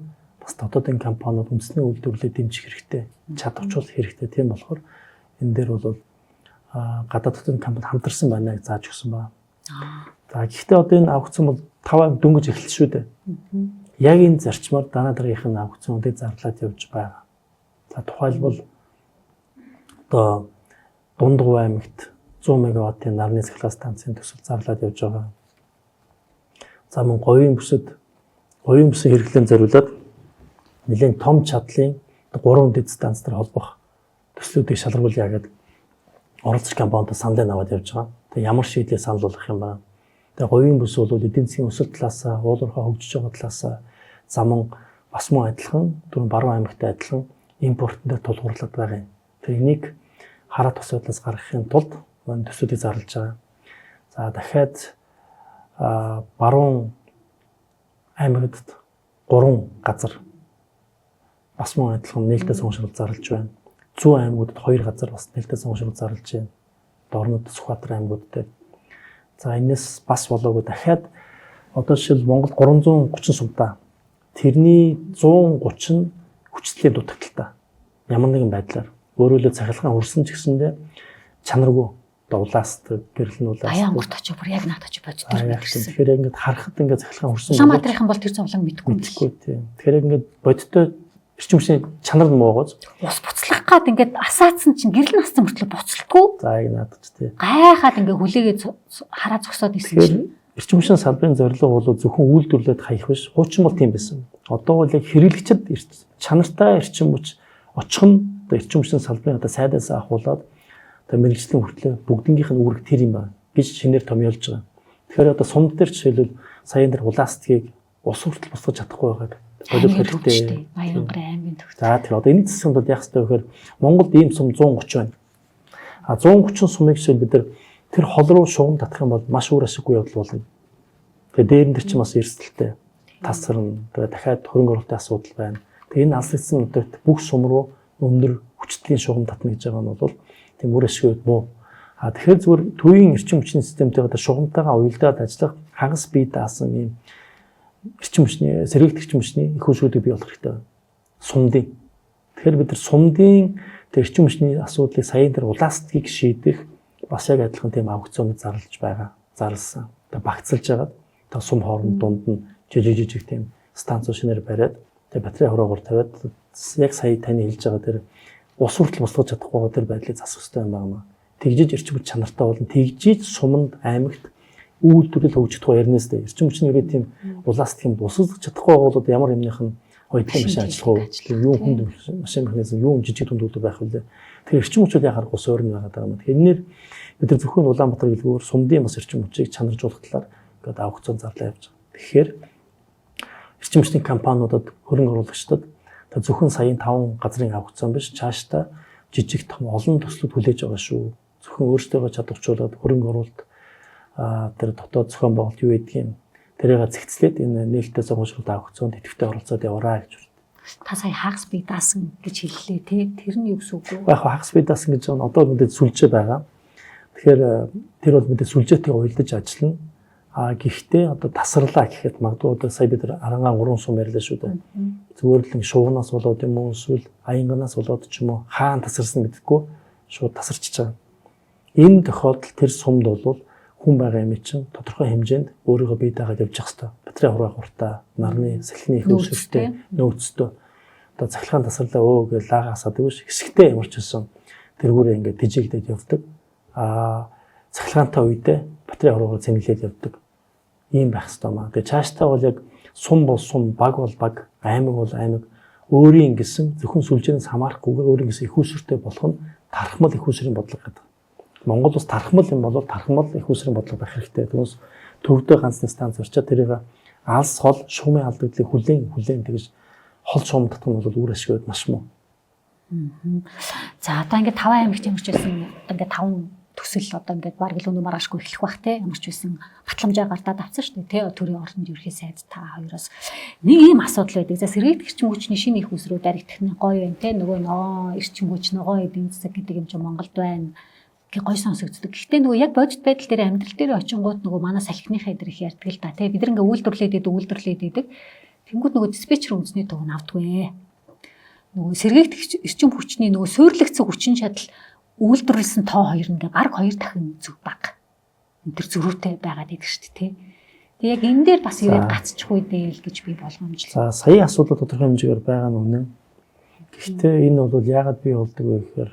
бас дотоодын компаниуд үндэсний үйлдвэрлэлийг дэмжих хэрэгтэй, чадварчуулах хэрэгтэй. Тийм болохоор энэ дээр бол гадаадын компани хамтарсан байна гэж зааж өгсөн байна. За гэхдээ одоо энэ аукцион бол 5 дөнгөж эхэлсэн шүү дээ. Яг энэ зарчмаар дараа дараагийнх нь аукционуудыг зарлаад явж байгаа. За тухайлбал одоо Дундгуй аймагт 100 мегаваттын нарны цахилгаан станцын төсөл зарлаад явж байгаа. За мөн говийн бүсэд хэрэглэн зориулаад нэлээд том чадлын 3 дэд станц төр холбох төслүүдийг шалгаруулъя гэдэг оролцогч компаниуд саналыг аваад явж байгаа. Тэгээ ямар шийдлээ санал болгох юм бэ? Тэгээ говийн бүс бол эдийн засгийн өсөлт талаасаа, уулуурхаа хөгжиж байгаа талаасаа замун бас мөн адилхан, түрүүн Баруун аймагтай адилхан импортын дээр тулгуурлаад байгаа юм. Тэгээ энийг хараа тос байдлаас гаргахын тулд төслүүдийг зарлаж байгаа. За дахиад Баруун аймагт 3 газар бас мөн адилхан нээлттэй сонгошрол зарлаж байна. Зүүн аймагуудад 2 газар бас нээлттэй сонгошрол зарлаж байна. Дорнод Сүхбаатар аймагуд дээр. За энэс бас болоогүй дахиад одоо жишээл Монгол 330 сумдаа тэрний 130 нь хүчтэй дутагдaltaа. Ямар нэгэн байдлаар өөрөөлөө цахилгаан хүрсэн ч гэсэндээ чанаргүй дулаастдаг, гэрлэн улаастдаг. Аян гурт очив бүр яг наад очив бодож тэр гэсэн. Тэгэхээр ингээд харахад ингээд цахилгаан хүрсэн. Улаанбаатарынхан бол тэр зовлон мэдгүй тийм. Тэгэхээр ингээд бодиттой эрчим хүчний чанар нь моогоож ус буцлах гад ингээд асаацсан чинь гэрэл насцсан мөртлөө буцалтгүй. За яг наадч тий. Гайхаад ингээд хүлээгээ хараа зогсоод исэн чинь. Эрчим хүчний салбарын зорилго бол зөвхөн үйлдвэрлэлд хаях биш. Хуучин бол тийм байсан. Одоо бол яг хэрэглэгчд чанартай эрчим хүч очих нь эрчим хүчний салбарын одоо сайдаас ахуулаад одоо мэрэгжлийн хүртлээр бүгднгийнх нь үүрэг тэр юм байна гэж шинээр томьёолж байгаа. Тэгэхээр одоо сумд дээр жишээлбэл саяын дээр улаастгийг ус хүртэл босгож чадахгүй байгааг бодох хэрэгтэй. Баянгарын аймгийн төвд. За тэр одоо энэ засгийн бол яах ёстой вэ гэхээр Монголд ийм сум 130 байна. 130 сумыг жишээл бид тэр хол руу шугам татах юм бол маш үр ашиггүй явдал болно. Тэгээ дээр нь чинь бас эрсдэлтэй. Тасарна. Тэгээ дахиад хөрөнгө оруулалтын асуудал байна. Тэгээ энэ алслагдсан өдөрт бүх сум руу өндөр хүчтэй шугам татна гэж байгаа нь бол тийм үр ашиггүй муу. Тэгэхээр зүгээр төвийн эрчим хүчний системтэйгээ шугамтайгаа уялдаад ажиллах хагас бие даасан ийм эрчим хүчний сэргийлт эрчим хүчний их усүүдийг бий болох хэрэгтэй. Сумдын. Тэгэхээр бид нар сумдын эрчим хүчний асуудлыг саяын дээр улаастгийг шийдэх бас яг адилхан тийм аукционд зарлсан. Тэгээ багцлж байгаа. Тэгээ сум хооронд дунд нь жижиг тийм станц шинээр бариад тэгээ батарей хураагаар тавиад яг сая таны хэлж байгаа тэр ус хүртэл буслаж чадахгүй тэр байдлыг засах хэрэгтэй юм байна. Тэгжиж эрчим хүч чанартай болон тэгжиж суманд аймагт үйлдвэрлэл хөгжих тухай яринаас дээ. Эрчим хүчний үрээ тийм улаастыг юм бусалж чадахгүй бол ямар юмных нь хоёрын машин ажиллах уу, юу хүнд машин механизм, юу жижиг дунд үйлдвэр байх вэ? Тэр эрчим хүчүүд яхаар гус өөр нь байгаа юм. Тэгэхээр энээр бид нар зөвхөн Улаанбаатар гэлгүүр сумдын бас эрчим хүчийг чанаржуулах талаар ингээд аукцион зарлаа явж байгаа. Тэгэхээр эрчим хүчний компаниудад хөрөнгө оруулагчдад зөвхөн саяын 5 газрын аукцион биш, цаашдаа жижиг том олон төслүүд хүлээж байгаа шүү. Зөвхөн өөрсдөө чадварчуулаад хөрөнгө оруулалт тэр дотоод зохион байгуулалт юу гэдгийг тэрийг зэгцлээд энэ нээлттэй зохиолшуулалт аукционд идэвхтэй оролцоод яваарай гэж байна. Та сая хагас бие даасан гэж хэллээ тий. Тэр нь юу гэсэн үг вэ? Яг хагас бие даасан гэж байгаа нь одоо мэдээ сүлжээ байгаа. Тэгэхээр тэр бол мэдээ сүлжээтэй уялдаж ажиллана. Гэхдээ одоо тасарлаа гэхэд магадгүй одоо сая бид арангаа 3 сум ярьлаа шүү дээ. Зүгээр л шуугнаас болоод юм уу эсвэл аянгнаас болоод ч юм уу хаан тасарсан гэдэггүй шууд тасарчиж байгаа. Энэ тохиолдолд тэр сумд бол хүн байгаа юм чинь тодорхой хэмжээнд өөрийгөө бие даагаад явж явах хэрэгтэй. Батарей хураа хуртаа, нарны салхины их өсөлттэй, нөөцтэй. Одоо цахилгаан тасарлаа гэж лагаасаад биш хэсэгтэй ямар ч байсан тэргүүрээ ингээд дижигдээд явдаг. Цахилгаантай үедээ батарей хураагаар цэнгэлээд явдаг. Ийм байх хэрэгтэй маа. Тэгээ цаашдаа бол яг сум бол сум, баг бол баг, аймаг бол аймаг өөрийн гэсэн зөвхөн сүлжээнээс хамаарахгүйгээр өөрийн гэсэн их усртэй болох нь тархмал их усрын бодлого гэдэг. Монгол ус тархмал юм бол тархмал их усрын бодлого байх хэрэгтэй. Түүнээс төвдөө ганцны станц орчоод тэрийг алс хол шуумын алдагдлыг хүлээн тэгж хол шуум татах нь бол үр ашигуд маш муу. За одоо ингээд 5 аймагт ямарч байсан ингээд 5 төсөл одоо ингээд баг л өнөө маргаашгүй эхлэх бах те ямарч байсан батламжаа гардаад авсан шүү дээ те төрийн орнд ерхий сайд та хоёроос нэг ийм асуудал байдаг. За сэргээгт эрчим хүчний шинэ их усруу даригдах нь гоё байна те нөгөө нөө эрчим хүч нөгөө эдийн засаг гэдэг юм чи Монголд байна гой сонсогддог. Гэхдээ нөгөө яг бодит байдал дээр амьдрал дээр очингууд нөгөө манай салхиныхаа дээр их ярьдаг л да те бид ингээ үйлдвэрлээд идэг. Тэнгүүд нөгөө диспетчер үндэсний төв нь автгүй. Нөгөө сэргээгт эрчим хүчний нөгөө суйрлагдсан хүчин чадал үйлдвэрлэсэн тоо хоёр ингээ баг 2 дахин зүг баг. Энэ төр зөрүүтэй байгаад идэг шүү дээ тий. Тэг яг энэ дээр бас ирээд гацчихгүй дээ л гэж би болгоомжлоо. За сая асуудал тодорхой хэмжээгээр байгаа нь үнэн. Гэхдээ энэ бол яагаад бий болдог вэ гэхээр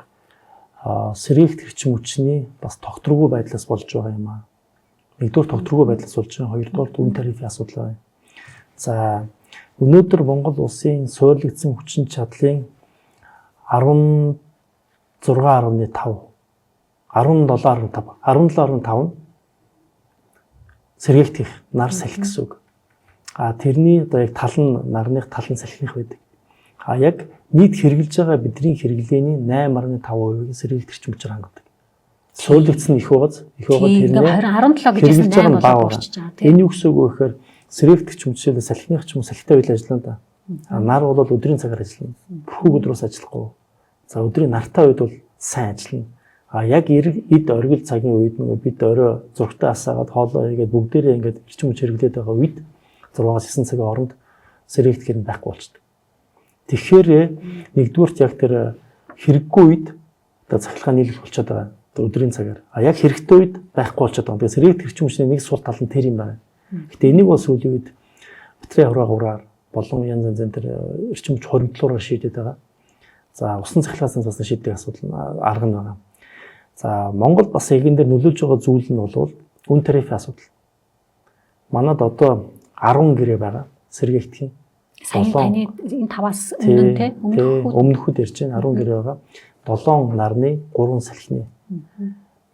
сэргээгт эрчим хүчний бас тогтворгүй байдлаас болж байгаа юм аа. Нэгдүгээр тогтворгүй байдлаас болж байгаа, хоёрдугаар үн тарифын асуудал байна. За өнөөдөр Монгол улсын суйрлагдсан хүчин чадлын 17.5 нь сэргээгт нар салхи гэсэн үг. Тэрний одоо яг тал нь нарных талын салхиных байдаг. Яг нийт хэрэгжилж байгаа бидний хэрэглээний 8.5% сэргээгт эрчим хүчээр хангадаг. Суйрлагдсан их байгааз тэрний 17 гэж хэлсэн 8 болчихж байгаа тийм. Энэ юу гэсэн үг вэ гэхээр сэргээгт эрчим хүчээр салхиных ч юм уу салхитай үйл ажиллана да. Нар бол өдрийн цагаар ажиллана. Бүх өдрөөс ажиллахгүй. За өдрийн нартай үед бол сайн ажиллана. Яг эд оргил цагийн үед нөгөө бид орой зургтай асаагаад хоолоо хийгээд бүгдээрээ ингээд эрчим хүч хэрэглээд байгаа үед 6-9 цагийн хооронд сэргээгт гэрн байхгүй болчихдог. Тэгэхээр нэгдүгürt яг тэр хэрэггүй үед одоо цахилгаан нийлэх болчиход байгаа. Өдрийн цагаар. Яг хэрэгтэй үед байхгүй болчиход байгаа. Тэгэхээр сэргээгт эрчим хүчний нэг сул тал нь тэр юм байна. Гэтэ энийг бол сүүлийн үед батарей хураагаараар болон янз янзын тэр эрчим хүч хоригдлоороор шийдээд байгаа. За усан цахилгаан цаасан шийдэх асуудал арга нь байна. За Монгол бас эгэн дээр нөлөөлж байгаа зүйл нь бол үн тарифын асуудал. Манад одоо 10 гэрээ байгаа сэргээгтийн. Сайн таны энэ 5-аас өмнө те өмнөхөд ярьж байна 10 гэрээ байгаа. 7 нарны 3 салхины.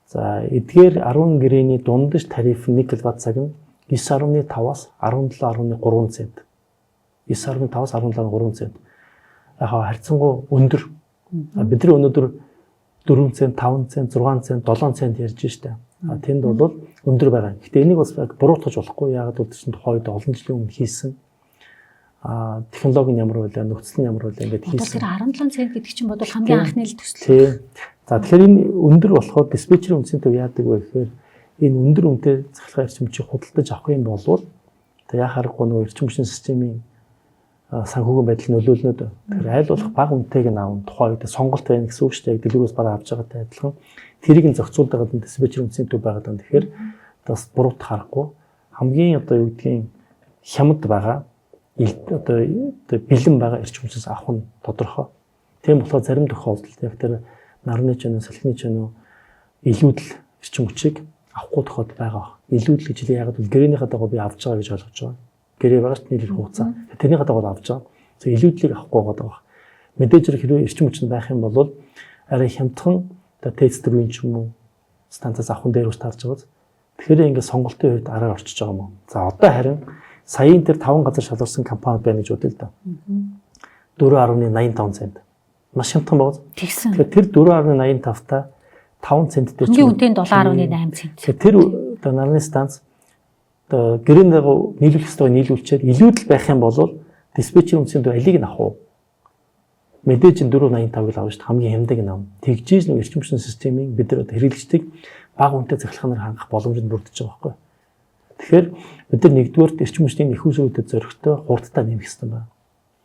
За эдгээр 10 гэрээний дундаж тариф 1 кВт цаг нь 9.5-аас 17.3 цент. 9.5-аас 17.3 цент. Яг харьцангуй өндөр. Бидний өнөөдөр 4 цент, 5 цент, 6 цент, 7 цент ярьж штэ. Тэнд бол өндөр байгаа. Гэхдээ энийг бас буруутгаж болохгүй. Яагаад гэвэл чинь тухайд олон жилийн өмнө хийсэн технологи нь ямар байлаа, нөхцөл нь ямар байлаа ингээд хийсэн. Тэр 17 цент гэдэг чинь бодвол хамгийн анхны л төсөл. Тийм. За тэгэхээр энэ өндөр болохоор диспетчерийн үнцийн төв яадаг вэ гэхээр энэ өндөр үнэтэй цахилгаан эрчим хүчийг худалдаж авах юм бол тэг яа харахгүй нөгөө эрчим хүчний системийн санхүүгийн байдал нөлөөлнөд. Тэгэхээр аль болох бага үнэтэйг нь авах тухай үед сонголт байна гэсэн үг шүү дээ. Дэлгүүрээс бараа авч байгаатай адилхан тэрийг нь зохицуулдаг нь диспетчер үнцэнтэй байгаад байна. Тэгэхээр бас буруут харахгүй хамгийн одоо юу гэдгийг хямд байгаа одоо бэлэн байгаа эрчим хүчээс авах нь тодорхой. Тийм болохоор зарим тохиолдолд яг тэр нарны ч юм уу, салхины ч юм уу илүүдэл эрчим хүчийг авахгүй тохиолдол байгаа. Илүүдэл гэж яг л гэрээнийхээ дагуу би авч байгаа гэж ойлгож байгаа. Гэрээ байгаач нийлэх хугацаа. Тэрнийхээ дагуу авч байгаа. За илүүдлийг авахгүй байгаа. Мэдээж хэрэг эрчим хүч нь байх юм бол арай хямдхан одоо тестерийн ч юм уу станцаас авахын дээр үс тарж байгаа. Тэгэхээр ингээд сонголтын үед араар орчиж байгаа юм уу? За одоо харин саяын тэр 5 газар шалгарсан компани байна гэж бодъё л да. 4.85 цент. Маш хямдхан байна. Тэгэхээр тэр 4.85 та 5 цент дээр чинь үнэтэй 7.8 цент. Тэр одоо нарны станц одоо гэрээний дагуу нийлүүлэх ёстойг нийлүүлчихэд илүүдэл байх юм бол диспетчер үнцийн дөө алиг нь авах уу? Мэдээж 4.85-ыг авах шүү дээ. Хамгийн хямдаг нь авна. Тэгжиж нэг эрчим хүчний системийг бид нар хэрэглэгчдийг бага үнэтэй захирахаар хангах боломжтой бүрдэж байгаа байхгүй. Тэгэхээр бид нар нэгдүгээр эрчим хүчний их усрүүдэд зоригтой хурдтай нэмэх хэрэгтэй байна.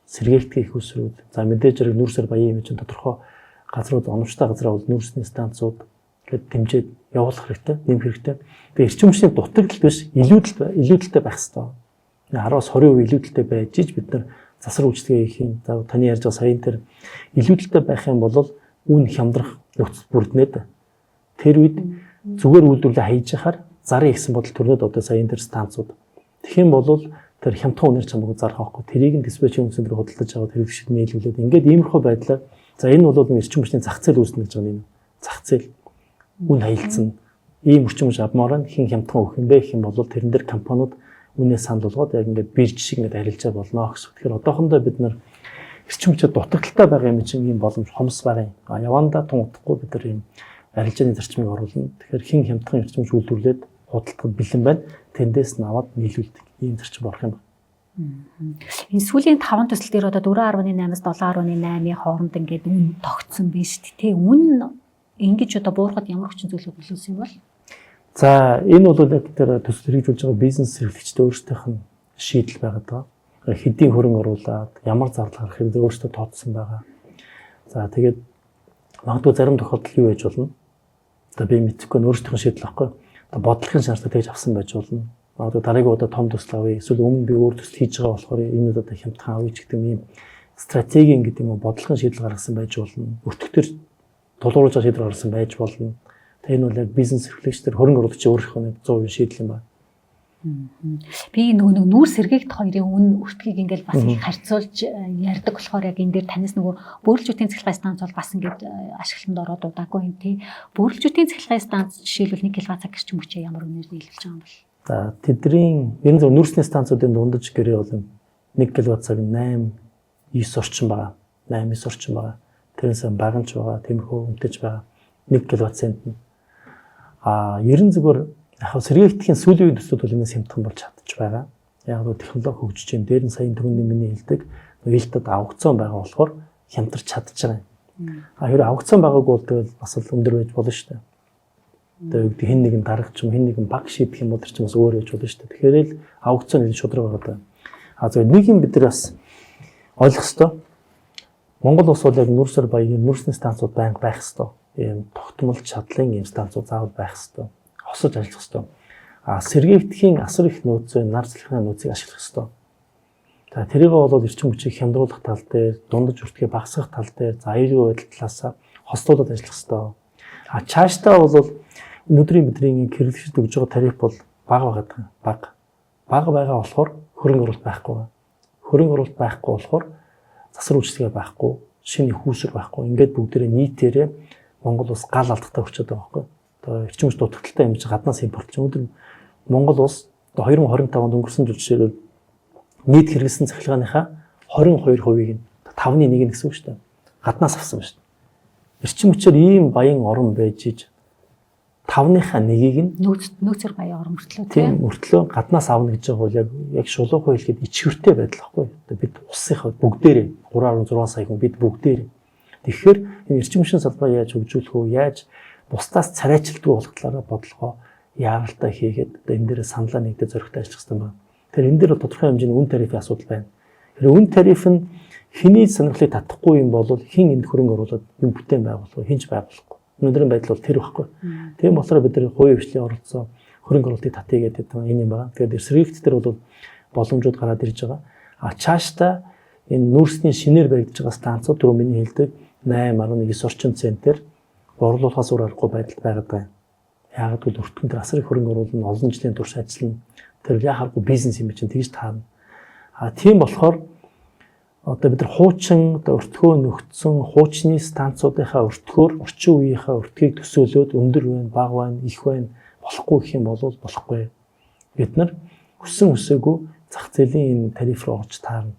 Сэргээлтгий их усрүүд. За мэдээж хэрэг нүүрсээр баян юм чинь тодорхой газрууд оновчтой газраа бол нүүрсний станцууд гээд дэмжиж явуулах хэрэгтэй, нэмэх хэрэгтэй. Тэгээ эрчим хүчний дутагдал биш, илүүдэлтэй байх хэрэгтэй. 10-аас 20% илүүдэлтэй байж бид нар засар үйлчлэгээ хийх юм. За таны ярьж байгаа саяын тэр илүүдэлтэй байх юм бол үн хямдрах нөхцөл бүрднээд тэр үед зүгээр үйлдвэрлэлээ хийж яхаар зарын ихсэн бодол төрнөд одоо саяын тэр станцууд. Тэгэх юм бол тэр хямдхан үнээр чамайг зарах байхгүй. Тэрийг нь диспетчер үнсэн дээр худалдаж аваад хэрэглэгчид нийлүүлээд ингээд иймэрхүү байдлаар за энэ бол эрчим хүчний зах зээл үүснэ гэж байгаа юм. Зах зээл үн хаялцсан ийм эрчим хүч авмаар нь хин хямдхан өгөх юм бэ гэх юм бол тэрэн дээр компаниуд үнээ санал болгоод яг ингээд бирж шиг ингээд арилжаа болно гэсэн. Тэгэхээр одоохондоо бид нар эрчим хүчтэй дутагдaltaй байгаа юм чинь ийм боломж хомс байгаа юм. Явандаа тун утахгүй бид нар ийм арилжааны зарчмыг оруулна. Тэгэхээр хин хямдхан эрчим хүч үйлдвэрлээд худалдахад бэлэн байна. Тэндээс нь аваад нийлүүлдэг ийм зарчим орох юм байна. Энэ сүүлийн 5 төсөл дээр одоо 4.8-аас 7.8-ийн хооронд ингээд үн тогтсон биш тий. Үн ингэж одоо буурахад ямар хүчин зүйлүүд нөлөөлсөн юм бол? За энэ бол яг тэр төсөл хэрэгжүүлж байгаа бизнес эрхлэгчдийн өөрсдийнх нь шийдэл байгаад байгаа. Хэдийн хөрөнгө оруулаад ямар зардал гарах хэвээр өөрсдөө тооцсон байгаа. За тэгээд магадгүй зарим тохиолдол юу байж болно? Одоо би мэдэхгүй өөрсдийнх нь шийдэл авахгүй. Одоо бодлогын шаардлагыг тэгж авсан байж болно. Магадгүй дараагийн удаа том төсөл авъя. Эсвэл өмнө би өөр төсөл хийж байгаа болохоор энэ удаа хямдхан авъя гэдэг юм стратеги гэдэг юм уу бодлогын шийдэл гаргасан байж болно. Өртөгтөр тулгуурлаж байгаа шийдэл гаргасан байж болно. Тэгээ энэ бол яг бизнес эрхлэгчдэр хөрөнгө оруулагчийн өөрийнхөө 100% шийдэл юм байна. Би нөгөө нүүр сэргээгт хоёрын үн өртгийг ингээл бас их харьцуулж ярьдаг болохоор яг энэ дээр танаас нөгөө бөөрөлжүүдийн цахилгаан станц бол бас ингээд ашиглалтанд ороод удаагүй юм тий. Бөөрөлжүүдийн цахилгаан станц жишээлбэл 1 кВт гэрчим хүчээ ямар үнээр нийлүүлж байгаа юм бол? За тэдний энэ зөв нүүрсний станцуудын дундаж гэрээ бол 1 кВт-аг 8-9 орчим байгаа. 8-9 орчим байгаа. Тэрнээс бага ч байгаа, тиймэрхүү үнэтэйч байгаа. 1 кВт-д нь ерэн зүгээр яг сэргээгдэхийн сүүлийн үеийн төслүүд бол энэс хямдхан болж чадчих байгаа. Яг нь технологи хөгжиж байна. Дээр нь саяын түрүүний миний хэлдэг ээлтэд авгцсан байгаа болохоор хямдарч чадчих байгаа. Хэрэв авгцсан байгаагүй бол тэгэл бас л өндөр байж болно шүү дээ. Тэгээд хэн нэгэн дарга ч юм хэн нэгэн баг шийдэх юм бол тэр чинь бас өөр байж болно шүү дээ. Тэгэхээр л авгцсан нэг шудраг байгаа даа. Зөв нэг юм бид нар бас ойлгох ёстой. Монгол улс бол яг нүүрсээр баян нүүрсний станцууд байнга байх ёстой. Ийм тогтмол чадлын ийм станцууд заавал байх ёстой. Хосож ажиллах ёстой. Сэргээгдэхийн асар их нөөцөө нар залхины нөөцийг ашиглах ёстой. За тэрийг бол эрчим хүчийг хямдруулах тал дээр, дундаж өртгөө багасгах тал дээр, за аюулгүй байдал талаас хостуулаад ажиллах ёстой. Цаашдаа бол өнөөдрийн бидний хэрэглэгчд өгж байгаа тариф бол бага байгаа. Бага байгаа болохоор хөрөнгө оруулалт байхгүй. Хөрөнгө оруулалт байхгүй болохоор засар үйлчлэгээ байхгүй, шинэ их уср байхгүй. Ингээд бүгдээрээ нийтээрээ Монгол улс гал алдахтай болчиход байгаа байхгүй. Одоо эрчим хүч дутагдaltaй юм чи гаднаас импортлж өнөөдөр Монгол улс 2025 онд өнгөрсөн жил жишээлбэл нийт хэрэглэсэн цахилгааныхаа 22%-ийг нь 5.1 гэсэн үг шүү дээ. Гаднаас авсан ба шүү дээ. Эрчим хүчээр ийм баян орон байж иж 5-ныхаа 1-ийг нь нөөцөр баян орон мөртлөө тийм мөртлөө гаднаас авна гэж байгаа бол яг шулуухай хэлэхэд ичгэртэй байдал байхгүй. Одоо бид улсынхаа бүгдээрээ 3.6 сая хүн бид бүгдээрээ. Тэгэхээр энэ эрчим хүчний салбараа яаж хөгжүүлэх вэ? Яаж бусдаас царайчилдгүй болох талаараа бодлогоо яаралтай хийгээд одоо энэ дээр саналаа нэгдээ зөрөгтэй ажиллах хэрэгтэй байна. Тэгэхээр энэ дээр тодорхой хэмжээний үн тарифын асуудал байна. Тэр үн тариф нь хэний сонирхлыг татахгүй юм бол хэн энд хөрөнгө оруулаад юм бүтээн байгуулах вэ? Хинч байгуулахгүй. Өнөөдрийн байдал бол тэр байхгүй. Тийм болохоор бид нар хувийн хвшлийн оролцоо хөрөнгө оруулалтыг татъя гэдэг энэ юм байна. Тэгэхээр SWIFT дээр бол боломжууд гараад ирж байгаа. Цаашдаа энэ нүүрсний шинээр баригдаж байгаа станцууд түрүү миний хэлдэг 8.9 орчим центээр борлуулахаас өөр аргагүй байдалд байгаад байна. Яг л өртгөн дээр асар их хөрөнгө оруулалт олон жилийн турш ажиллана. Тэр яхахгүй бизнес юм чинь тэгж таарна. Тийм болохоор одоо бид нар хуучин одоо өртгөө нөхцөн хуучны станцуудынхаа өртгөөр орчин үеийнхаа өртгийг төсөөлөөд өндөр байна, бага байна, их байна болохгүй гэх юм бол болохгүй. Бид нар хүссэн хүсээгүй зах зээлийн энэ тариф руу орж таарна.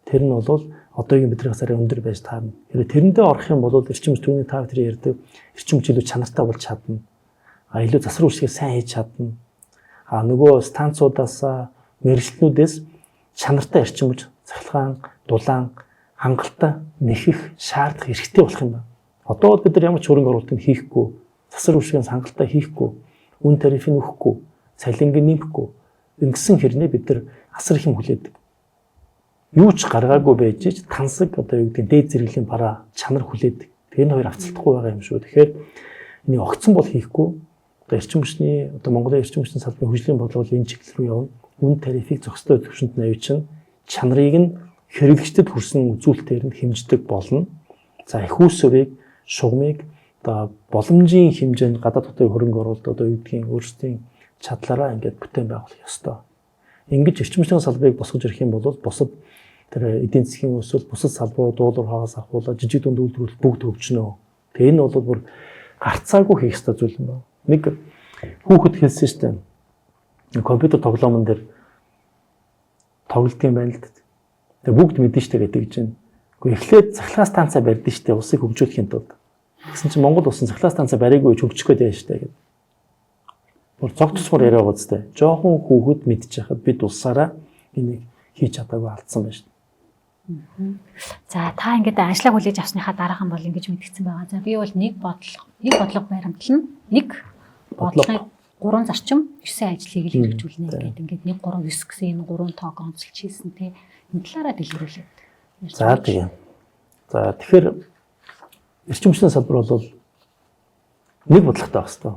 Тэр нь бол одоогийн бидний сарын өндөр байж таарна. Тэгэхээр тэрэндээ орох юм бол эрчим хүчний та бүхэн ярьдаг эрчим хүч илүү чанартай болж чадна. Илүү засвар үйлчлэгээ сайн хийж чадна. Нөгөө станцуудаас мэрэгчлэнүүдээс чанартай эрчим хүч, цахилгаан, дулаан, хангалттай нэхэх шаардах эрхтэй болох юм байна. Одоо бид нар ямар ч хөрөнгө оруулалтыг хийхгүй, засвар үйлчлэгээ хангалттай хийхгүй, үн тарифыг өгөхгүй, цалингийн нэмэхгүй ингэсэн хэрнээ бид нар асар их юм хүлээдэг. Юу ч гаргаагүй байж ч тансаг одоо юу гэдэг дээд зэрэглэлийн бараа чанар хүлээдэг. Энэ хоёр авцалтахгүй байгаа юм шүү. Тэгэхээр энийг огцон бол хийхгүй. Одоо эрчим хүчний одоо Монголын эрчим хүчний салбарын хөгжлийн бодлого энэ чиглэл рүү явна. Үн тарифыг зохистой төвшөнд навьчин чанарыг нь хэрэглэгчдэд хүрсэн үзүүлэлтээр нь хэмждэг болно. За их усвыг, шугамыг одоо боломжийн хэмжээнд гадаад хотын хөрөнгө оруулалт одоо юу гэдгийг өөрсдийн чадлаараа ингээд бүтээн байгуулах ёстой. Ингэж эрчим хүчний салбарыг босгож ирэх юм бол бусад тэр эдийн засгийн өсвөл бусад салбарууд дуулуур хагас ахуулаад жижиг дунд үйлдвэрлэл бүгд хөгжнө. Тэгээ энэ бол бүр гарцаагүй хийх ёстой зүйл юм байна. Нэг хүүхэд хэлсэн шүү дээ. Компьютер тоглоомн дээр тоглолт юм байна л дээ. Тэгээ бүгд мэдэн штэ гэдэг чинь. Гэхдээ эхлээд цахилгаан станцаа барьдэн штэ усыг хөгжүүлэхийн тулд. Гэсэн чинь Монгол улсын цахилгаан станцаа бариагүй хөгжих гээд байна штэ гэдэг. Бүр цог тусмар яриа байгаа зү. Жохон хүүхэд мэдчихэхэд бид улсаараа энийг хийж чадаагүй алдсан байна штэ. За та ингээд ажлаа хүлээж авсныхаа дараахан бол ингэж мэдгдсэн байгаа. За би бол нэг бодлого баримтлан нэг бодлогыг 3 зарчим 9 ажлыг л хэрэгжүүлнэ гэдэг. Ингээд 1 3 9 гэсэн энэ 3 тоог онцолж хийсэн те. Энэ талаараа дэлгэрүүлээ. За тийм. За тэгэхээр эрчим хүчний салбар бол нэг бодлоготой байх хэрэгтэй.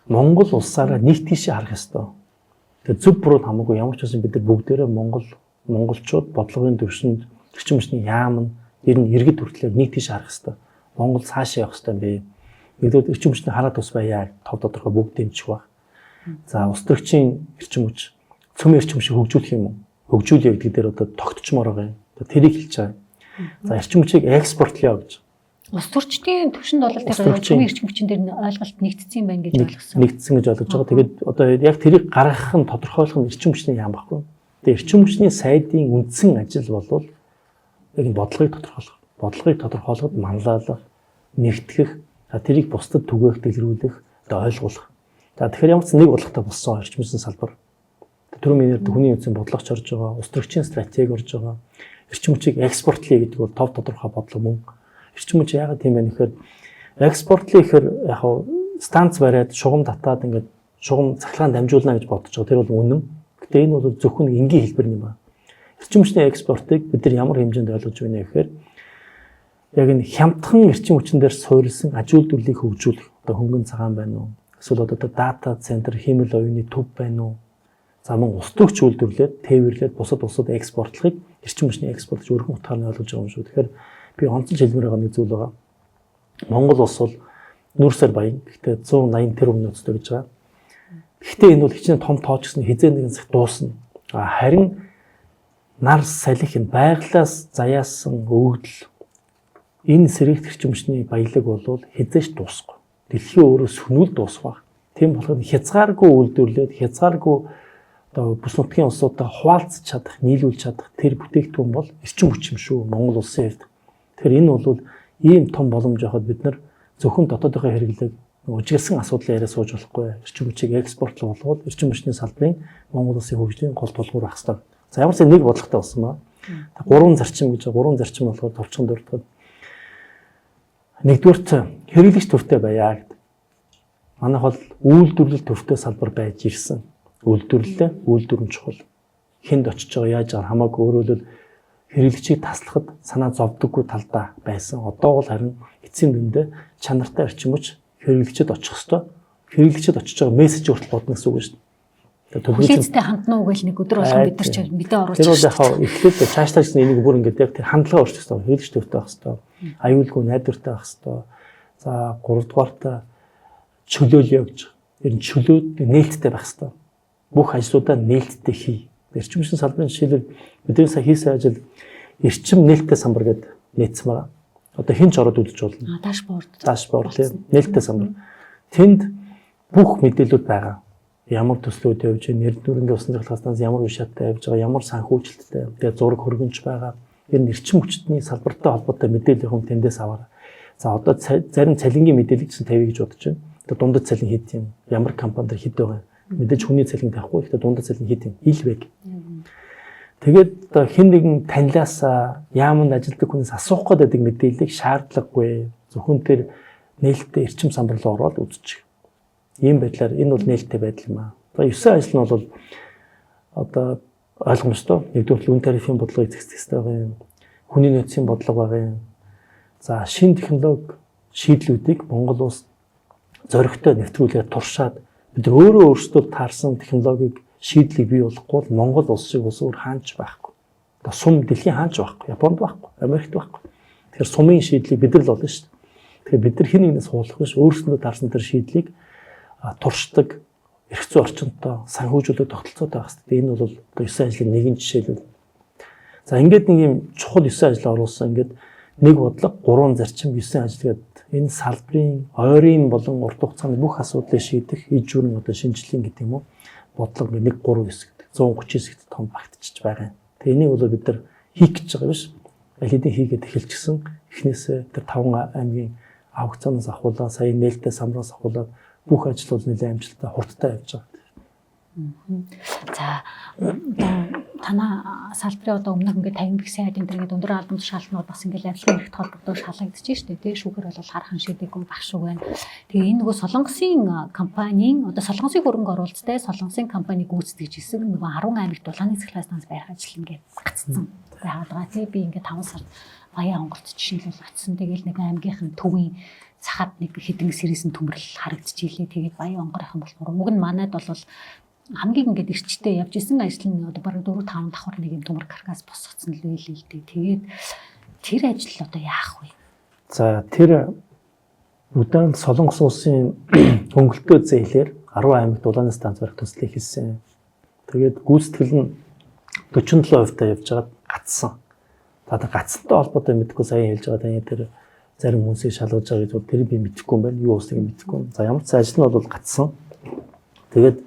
Монгол улсаараа нийт тийшээ харах ёстой. Тэгээ зөв буруу хамаагүй ямар ч үсэн бид нар бүгдээрээ монголчууд бодлогын төвшөнд эрчим хүчний яам нь ер нь иргэд хүртлээр нийт тийшээ харах ёстой. Монгол цаашаа явах ёстой юм бэ. Нэгдүгээр эрчим хүчний хараа тус баяа тав тодорхой бүгд дэмжих баг. За улс төрчийн эрчим хүч, цөмийн эрчим хүчийг хөгжүүлэх юм уу? Хөгжүүлье гэдэг дээр одоо тогтчмоор байгаа юм. Тэрийг хэлж байгаа. За эрчим хүчийг экспортлоё гэж. Улс төрчдийн төвшөнд бол тэр цөмийн эрчим хүчин дээр ойлголт нэгдсэн юм байна гэж ойлгосон. Нэгдсэн гэж ойлгож байгаа. Тэгээд одоо яг тэрийг гаргах нь тодорхойлох нь эрчим хүчний яам баггүй. Тэгээд эрчим хүчний сайдын үндсэн ажил бол яг энэ бодлогыг тодорхойлох. Бодлогыг тодорхойлоход манлайлах, нэгтгэх, тэрийг бусдад түгээх, дэлгэрүүлэх, ойлгуулах. За тэгэхээр ямар ч нэг бодлоготой болсон эрчим хүчний салбар. Түрүү миний ярьдаг хүний үндсэн бодлогоч орж байгаа, улс төрчийн стратеги орж байгаа. Эрчим хүчийг экспортлоё гэдэг бол тов тодорхой бодлого мөн. Эрчим хүч яагаад тийм бэ гэхээр экспортлоё гэхээр яг станц бариад шугам татаад ингээд шугам цахилгаан дамжуулна гэж бодож байгаа. Тэр бол үнэн. Гэтэ энэ бол зөвхөн энгийн хэлбэр юм байна. Эрчим хүчний экспортыг бид нар ямар хэмжээнд ойлгож байна гэхээр яг энэ хямдхан эрчим хүчин дээр суурилсан аж үйлдвэрлэлийг хөгжүүлэх. Одоо хөнгөн цагаан байна уу? Эсвэл одоо дата центр, хиймэл оюуны төв байна уу? За мөн ус төгч үйлдвэрлээд, тээвэрлээд бусад улсад экспортлохыг эрчим хүчний экспорт гэж өөрхөн утгаар нь ойлгож байгаа юм шүү. Тэгэхээр би онцлж хэлмээр байгаа нэг зүйл байгаа. Монгол улс бол нүүрсээр баян. Гэхдээ 180 тэрбум нөөцтэй гэж байгаа. Гэхдээ энэ бол хичнээн том тооч гэсэн хизээ нэгэн цаг дуусна. Харин нар салхи энэ байглаас заяасан өгдөл энэ сэрэгт эрчим хүчний баялаг бол хизээш дуусахгүй. Дэлхийн өөрөө сүнүүл дуусах. Тийм болохоор хязгааргүй үйлдвэрлээд хязгааргүй одоо бүс нутгийн улсуудаа хуваалцах чадах, нийлүүлж чадах тэр бүтээгдэхүүн бол эрчим хүч юм шүү Монгол улсын хувьд. Тэгэхээр энэ бол ийм том боломж авахад бид нар зөвхөн дотоодынхоо хэрэглээг үжиглсэн асуудлаа яриа сууж болохгүй. Эрчим хүчийг экспортлох болгоод эрчим хүчний салбарын Монгол улсын хөгжлийн гол тулгуур ах хэрэгтэй. За ямар ч нэг бодлоготой болсон ба. 3 зарчим гэж 3 зарчим болгоод товчхон дурдгаад нэгдүгээрт хэрэглэгч төвтэй байя гэдэг. Манайх бол үйлдвэрлэл төвтэй салбар байж ирсэн. Үйлдвэрлэлээ үйлдвэрэн чухал. Хэнд очиж байгаа яаж байгаа хамаагүй өөрөөр хэрэглэгчийг таслахад санаа зовдөггүй талдаа байсан. Одоо бол харин эцсийн дүндээ чанартай орчимч хэрэглэгчэд очих хэвээр хэрэглэгчэд очиж байгаа мессеж хүртэл бодно гэсэн үг шүү дээ. Хүлээцтэй хандна уу гэж нэг өдөр болгон бид нар ч мэдээ оруулж байгаа. Тэр бол яг эхлээд цаашдаа гэсэн энийг бүр ингээд яг тэр хандлага өөрчлөх хэрэгтэй. Хэрэглэгч төвтэй байх хэрэгтэй. Аюулгүй найдвартай байх хэрэгтэй. За 3 дугаартаа чөлөөлөё гэж. Тэр чөлөөд нээлттэй байх хэрэгтэй. Бүх ажлуудаа нээлттэй хий. Эрчим хүчний салбарын жишээлбэл бидний сая хийсэн ажил эрчим нээлттэй самбар гэдэг нээсэн байгаа. Одоо хинч ороод үзэж болно. Дашборд тийм нээлттэй самбар. Тэнд бүх мэдээлүүд байгаа. Ямар төслүүд явж байна, нэр дүрэнгийн усан захиргаанаас ямар үе шаттай явж байгаа, ямар санхүүжилттэй, тэгээ зураг хөргөнч байгаа. Энэ эрчим хүчний салбартай холбоотой мэдээлэл юм тэндээс аваарай. За одоо зарим цалингийн мэдээлэл гэсэн тавья гэж бодож байна. Одоо дундад цалин хэд юм? Ямар компанид хэд байгаа? Мэдээж хүний цалин тавихгүй, гэхдээ дундад цалин хэд юм? Илвэг. Тэгээд одоо хэн нэгэн танилаас яамд ажилтдаг хүнээс асуух гэдэг мэдээллийг шаардлагагүй. Зөвхөн тэр нээлттэй эрчим самбар руу ороод үзчих. Ийм байдлаар энэ бол нээлттэй байдал юм аа. За 9 ажил нь бол одоо ойлгомжтой. Нэгдүгээр үн тарифын бодлого эзэгцэх хэрэгтэй байгаа юм. Хүний нөөцийн бодлого байгаа юм. За шинэ технологи шийдлүүдийг Монгол улс зоригтой нэвтрүүлээд туршаад бид өөрсдөө таарсан технологиг шийдлийг бий болгохгүй Монгол улсыг өөр хаанч байхгүй. Одоо сум дэлхийн хаанч байхгүй, Японд байхгүй, Америкт байхгүй. Тэгэхээр сумын шийдлийг бид нар л олно шүү дээ. Тэгэхээр бид нар хэн нэгнээс хуулах биш өөрсдөө таарсан тэр шийдлийг туршдаг, эрх зүйн орчинтой санхүүжүүлэх тогтолцоотой байх хэрэгтэй. Энэ бол одоо 9 ажлын нэгэн жишээлбэл. За ингээд нэг юм чухал 9 ажил оруулсан. Ингээд нэг бодлого 3 зарчим 9 ажил гэдэг энэ салбарын ойрын болон урт хугацааны бүх асуудлыг шийдэх иж бүрэн одоо шинжилгээ гэдэг юм уу? Бодлого 1-3 хэсэгт 139 хэсэгт том багтчихж байгаа юм. Тэгээ энийг бол бид нар хийх гэж байгаа биш. Аль хэдийн хийгээд эхэлчихсэн. Эхнээсээ тэр 5 аймгийн авгацаанаас ахуулаад сая нээлттэй самраас ахуулаад бүх ажил бол нэлээд амжилттай хурдтай явж байгаа. За танаа салбарын одоо өмнөх ингээд 50 бих сайд энэ төргээд өндөр албан тушаалтнууд бас ингээд авилгын эрхт холбогдож шалгагдчих штэ тий шүүхэр бол хархан шийдэггүй багш шүү байна. Тэгээ энэ нөгөө Солонгосын компанийн одоо Солонгосын хөрөнгө оруулалттай Солонгосын компани гүйцэтгэж исэн нөгөө 10 аймагт дулааны цэглэснээс барих ажил ингээд гацсан. Яагаад байгаа тий би ингээд 5 сард Баян Монголд жишээлбэл очсон. Тэгээл нэг аймгийнхэн төвийн цахад нэг хэдэн сэрээсэн төмөрлөл харагдчихилээ. Тэгээд Баян Монгорынхан болохоор уг нь манайд бол хамгийн ингээд эрчтэй явж исэн ажил нь одоо бараг 4-5 давхар нэг юм төмөр каркас босгоцсон л байлээ л дээ. Тэгээд тэр ажил одоо яах вэ? За тэр удаан Солонгос улсын хөнгөлтөө зээлээр 10 аймагт дулааны станц барих төслийг хийсэн. Тэгээд гүйцэтгэл нь 47% та явж байгаад гацсан. Одоо гацсантай холбоотой мэдгүй сая хэлж байгаа тань тэр зарим хүмүүсийг шалгаж байгаа гэж тэр би мэдэхгүй юм байна. Юу усныг мэдэхгүй. За ямар ч ажил нь бол гацсан. Тэгээд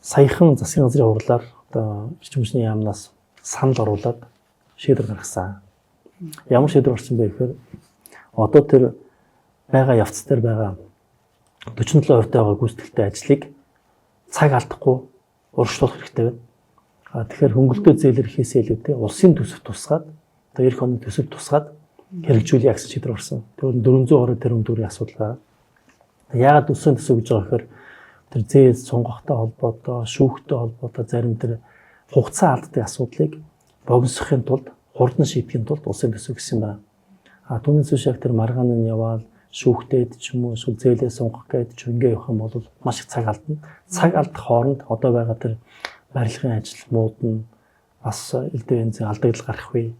саяхан засгийн газрын хурлаар одоо эрчим хүчний яамнаас санал оруулаад шийдвэр гаргасан. Ямар шийдвэр гарсан бэ гэхээр одоо тэр байгаа явц дээр байгаа 47% байгаа гүйцэтгэлтэй ажлыг цаг алдахгүй урагшлуулах хэрэгтэй байна. Тэгэхээр хөнгөлтөө зээлэр хийсээ илүүтэй улсын төсөв тусгаад одоо эх оны төсөв тусгаад хэрэгжүүлэх гэсэн шийдвэр гарсан. Тэр 420 тэрбум төгрөгийн асуудал байна. Яагаад улсын төсөв гэж байгаа гэхээр тэр зээл сунгахтай холбоотой, шүүхтэй холбоотой зарим тэр хугацаа алддаг асуудлыг богиносхын тулд хурдан шийдэхин тулд улсын төсөв гэсэн байна. Түүнээс биш яг тэр маргаан нь яваад шүүхтэйд ч юм уу эсвэл зээлээ сунгах гэдэг ч ингээ явах юм бол маш их цаг алдна. Цаг алдах хооронд одоо байгаа тэр барилгын ажил муудна бас элдв бензин алдагдал гарах вэ.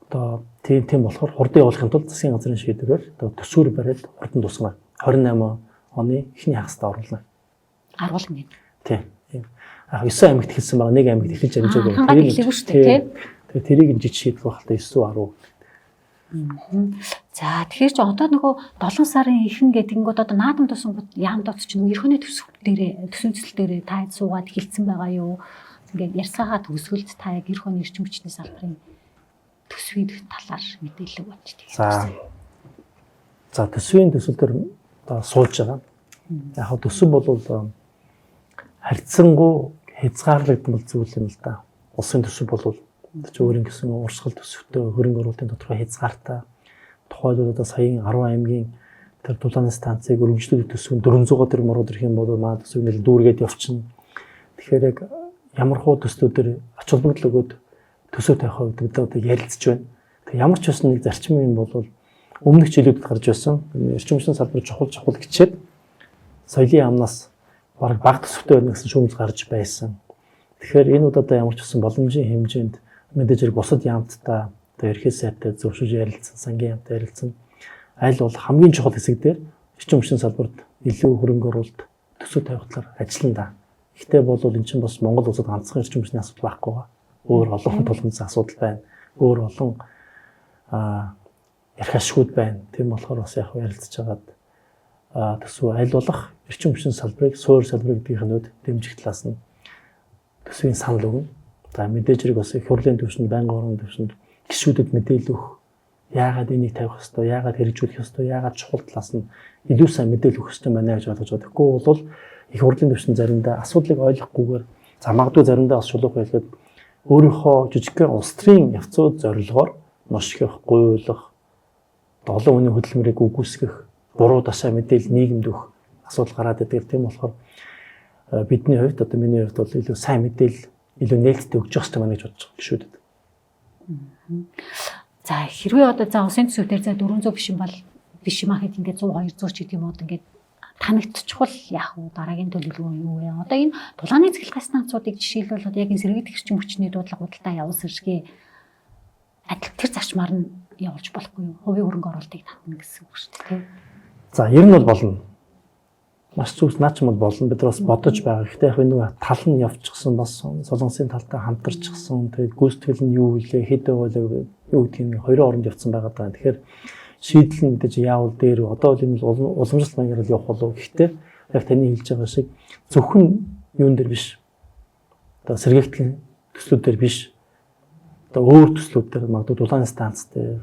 Одоо тийм болохоор хурдан явуулахын тулд засгийн газрын шийдвэрээр одоо төсвөр бариад хурдан тусгана. 28 оны эхний хагасд оруулна. Аруулна гэдэг. Тийм. 9 аймагт хэлсэн байгаа. Нэг аймагт эхэлж амжаагүй. Тэгээд тэрийг жиж шийдэх байх та 9 10. За тэгэхээр ч одоо нөгөө 7 сарын ихэнх гэдэгэнгүүд одоо наадам тусангууд яамд оц чинь ерхөөний төсөв төсөвцөл дээр та суугаад хилцсэн байгаа юу? Ингээд ярьсагаа төгсгөлд та яг ерхөөний эрчим хүчний салбарын төсвийн талаар мэдээлэл өгч тийм. За төсвийн төсөл төр одоо суулж байгаа. Яг төсөв бол харьцангуй хязгаарлагдмал зүйл юм л да. Улсын төсөв бол ч өөрийн гэсэн урсгал төсөвтэй хөрөнгө оруулалтын тодорхой хязгаартай. Тухайлбал одоо саяын 10 аймгийн тэр дулааны станцыг өргөжлүүлэх төсөв 400 тэрбум ороод ирэх юм бол маа төсөв нэл дүүргээд явчихна. Тэгэхээр яг ямар хуу төслүүдээр ач холбогдол өгөөд төсөө тавих гэдэг одоо ярилцж байна. Тэгээ ямар ч байсан нэг зарчим юм бол өмнөх жилүүдэд гарч байсан эрчим хүчний салбар чухал гэчээд соёлын амнаас бараг бага төсөвтэй байна гэсэн шүүмж гарч байсан. Тэгэхээр энэ удаатай ямар ч байсан боломжийн хэмжээнд мэдээж хэрэг бусад яамттай одоо ерхий сайтай зөвшөөрж ярилцсан, сангийн яамтай ярилцсан. Аль бол хамгийн чухал хэсэг дээр эрчим хүчний салбарт илүү хөрөнгө оруулалт төсөө тавих талаар ажиллана да. Гэхдээ бол энэ чинь бас Монгол улсад ганцхан эрчим хүчний асуудал байхгүй ба. Өөр олон тулгымцсан асуудал байна. Өөр олон ярих ашигуд байна. Тийм болохоор бас яг ярилцж хагаад төсөө аль болох эрчим хүчний салбарыг суур салбар гэдгийнх нь дэмжих талаас нь төсвийн санал өгнө. За мэдээж хэрэг бас их хурлын төвшөнд, байнгын орон төвшөнд гишүүдэд мэдээлэл өгөх, яагаад энийг тавих ёстой, яагаад хэрэгжүүлэх ёстой, яагаад чухал талаас нь илүү сайн мэдээлэл өгөх ёстой байна гэж бодож байгаа. Тэгэхгүй бол их хурлын төвшөнд заримдаа асуудлыг ойлгохгүйгээр магадгүй заримдаа бас шулуух байлгаад өөрийнхөө жижигхэн улс төрийн явцууд зорилгоор ношгох, гуйлах, олон хүний хөдөлмөрийг үгүйсгэх, буруу дашаа мэдээлэл нийгэмд өгөх асуудал гараад идэг. Тийм болохоор бидний хувьд одоо миний хувьд бол илүү сайн мэдээлэл илүү нээлттэй өгч явах хэрэгтэй байна гэж бодож байгаа гişүүдэд. За хэрвээ одоо за усын төсөв дээр за 400 биш юм ахэд ингээд 100 200 ч гэдэг юм уу ингээд танигдчихвал яах вэ? Дараагийн төлөвлөгөө юу вэ? Одоо энэ дулааны цэглэх станцуудыг жишээлбэл одоо яг энэ сэргийгдэх эрчим хүчний дуудлага худалдаа явуулсан шигээ тэр зарчмаар нь явуулж болохгүй юу? Хувийн хөрөнгө оруулалтыг татна гэсэн үг шүү дээ, тийм. За ер нь бол болно. Маш зүгс наач юм бол болно. Бид бас бодож байгаа. Гэхдээ яг нэг тал нь явчихсан бас солонгосын талтай хамтарчихсан. Тэгээд гүйцэтгэл нь юу вэ? Хэд байгааг юу гэдгийг нь хоёрын оронд явцсан байгаа даа. Тэгэхээр шийдэл нь мэдээж яавал дээр одоо бол энэ уламжлалт маягаар явах болов. Гэхдээ яг таны хэлж байгаа шиг зөвхөн юун дээр биш. Одоо сэргээгдэх төслүүд дээр биш. Одоо өөр төслүүд дээр магадгүй дулааны станц дээр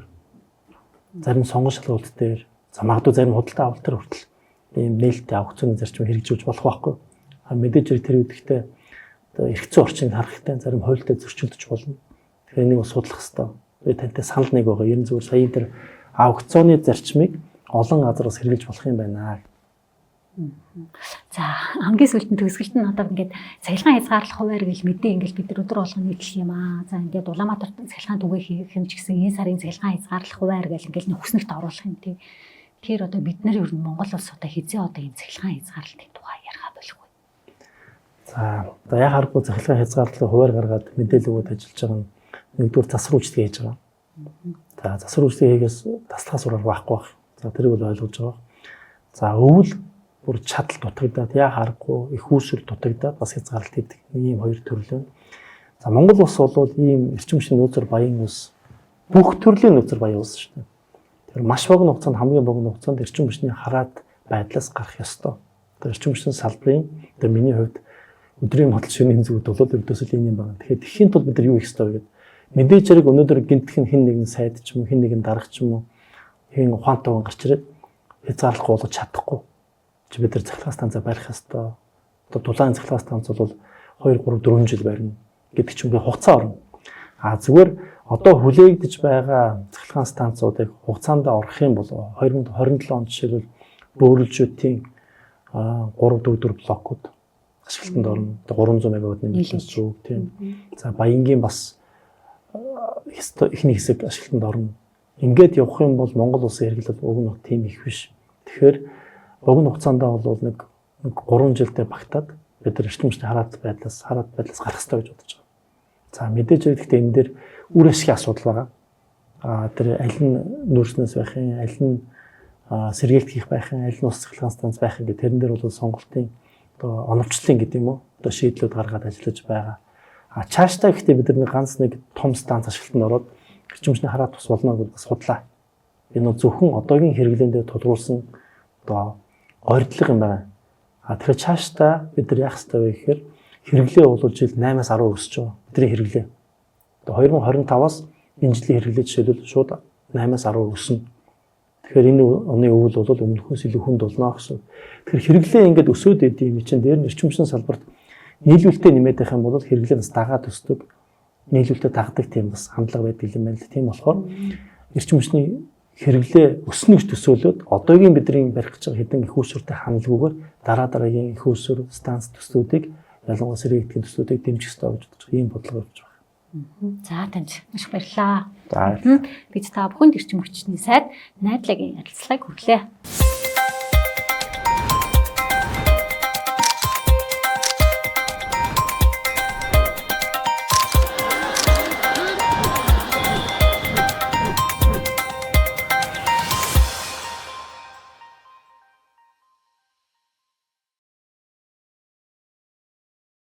зарим сонгон шалгуулт дээр магадгүй зарим худалдаа авалт төр хүртэл ийм нээлттэй аукцны зарчмыг хэрэгжүүлж болох байхгүй. Мэдээж хэрэг тэр үедээ одоо эрх зүйн орчинд харах хэрэгтэй зарим хуультай зөрчилдөж болно. Тэгэхээр энийг бас судлах хэрэгтэй. Би тантай санал нэг байгаа. Ер нь зөвхөн саяын тэр аукцны зарчмыг олон газараас хэрэгжилж болох юм байна. За хамгийн сүүлд нь төгсгөлт нь одоо ингээд цахилгаан хязгаарлах хуваар гэл мэдээ ингээд бид нар өдөр болгон нийтлэх юм аа. За ингээд Улаанбаатар цахилгаан түгээ хийх юм ч гэсэн энэ сарын цахилгаан хязгаарлах хуваар гэл ингээд нөхцөлт оруулах юм тий. Тэгэхээр одоо бид нар ер нь Монгол улс одоо хизээ одоо энэ цахилгаан хязгаарлалтын тухай ярих болох уу? За одоо яг харахгүй цахилгаан хязгаарлалтын хуваар гаргаад мэдээлэл өгөөд ажиллаж байгаа нь нэгдүгээр засвар үйлчлэг хийж байгаа. За засвар үйлчлэг хийгээс таслахаас ураар байхгүй байх. За тэрийг бол ойлгож байгаа. За өвөл бүр чадал дутагдаад яа харахгүй их үүсвэр дутагдаад бас хязгаарлалт хийдэг ийм хоёр төрлөө. За Монгол улс бол ийм эрчим хүчний нөөцөр баян улс бүх төрлийн нөөцөр баян улс шүү дээ. Тэр маш богино хугацаанд хамгийн богино хугацаанд эрчим хүчний хараат байдлаас гарах ёстой. Тэр эрчим хүчний салбарын тэр миний хувьд өдрийн бодол шинийн зүгт бол ердөөсөө ийм юм байна. Тэгэхээр тэхийн тулд бид нар юу хийх ёстой вэ гэдэг. Мэдээж хэрэг өнөөдөр гинтхэн хин нэгэн сайд ч юм уу хин нэгэн дарга ч юм уу хин ухаантай хүн гарч ирээд хязгаарлахгүй болгож чадахгүй. Чи бид нар цахилгаан станцаа барих ёстой. Одоо дулаан цахилгаан станц бол 2 3 4 жил барина гэдэг ч юм уу хугацаа орно. Зүгээр одоо хүлээгдэж байгаа цахилгаан станцуудыг хугацаанд орох юм бол 2027 онд жишээлбэл бөөрөлжүүдийн 3 4 блокууд ашиглалтанд орно. Одоо 300 мегаватт нэмэлтээс зүг тийм. За Баянгийн бас ихний хэсэг ашиглалтанд орно. Ингээд явах юм бол Монгол улсын хэрэглэл уг нь тийм их биш. Тэгэхээр богино хугацаанд бол нэг 3 жилдээ багтаад бид нар эрчим хүчний хараат байдлаас гарах хэрэгтэй гэж бодож байгаа. За мэдээж гэхдээ энэ дээр үр ашигын асуудал байгаа. Тэр аль нь нүүрснээс байх юм, аль нь сэргээлт хийх байх юм, аль нь ус цахилгаан станц байх юм гэх тэрэн дээр бол сонголтын одоо оновчлын гэдэг юм уу? Одоо шийдлүүд гаргаад ажиллаж байгаа. Цаашдаа гэхдээ бид нар ганц нэг том станц ашиглалтанд ороод эрчим хүчний хараат тус болно гэж бас судлаа. Энэ нь зөвхөн одоогийн хэрэглээнд тулгуурласан одоо ойрдлого юм байна. Тэгэхээр цаашдаа бид нар яах ёстой вэ гэхээр хэрэглээ бол жил 8-аас 10 өсөж байгаа. Бидний хэрэглээ. Одоо 2025-аас энэ жилийн хэрэглээ жишээлбэл шууд 8-аас 10 өснө. Тэгэхээр энэ оны өвөл бол өмнөхөөс илүү хүнд болно гэсэн. Тэгэхээр хэрэглээ ингээд өсөөд идэм чинь дээр нь эрчим хүчний салбарт нийлүүлэлтээ нэмээд байх юм бол хэрэглээ бас дагаад өсдөг. Нийлүүлэлтээ дагдаг тийм бас хандлага байдаг юм байна л. Тийм болохоор эрчим хүчний хэрэглээ өснө гэж төсөөлөд одоогийн бидний барих гэж байгаа хэдэн их үүсвэртэй хандлаггүйгээр дараагийн их үүсвэр станц төслүүдийг ялангуяа сэргээгдэх төслүүдийг дэмжих ёстой гэж бодож байгаа. Ийм бодлого явж байгаа. За танд маш их баярлалаа. За Бид та бүхэнд эрчим хүчний сайд найдлагын ярилцлагыг хүрлээ.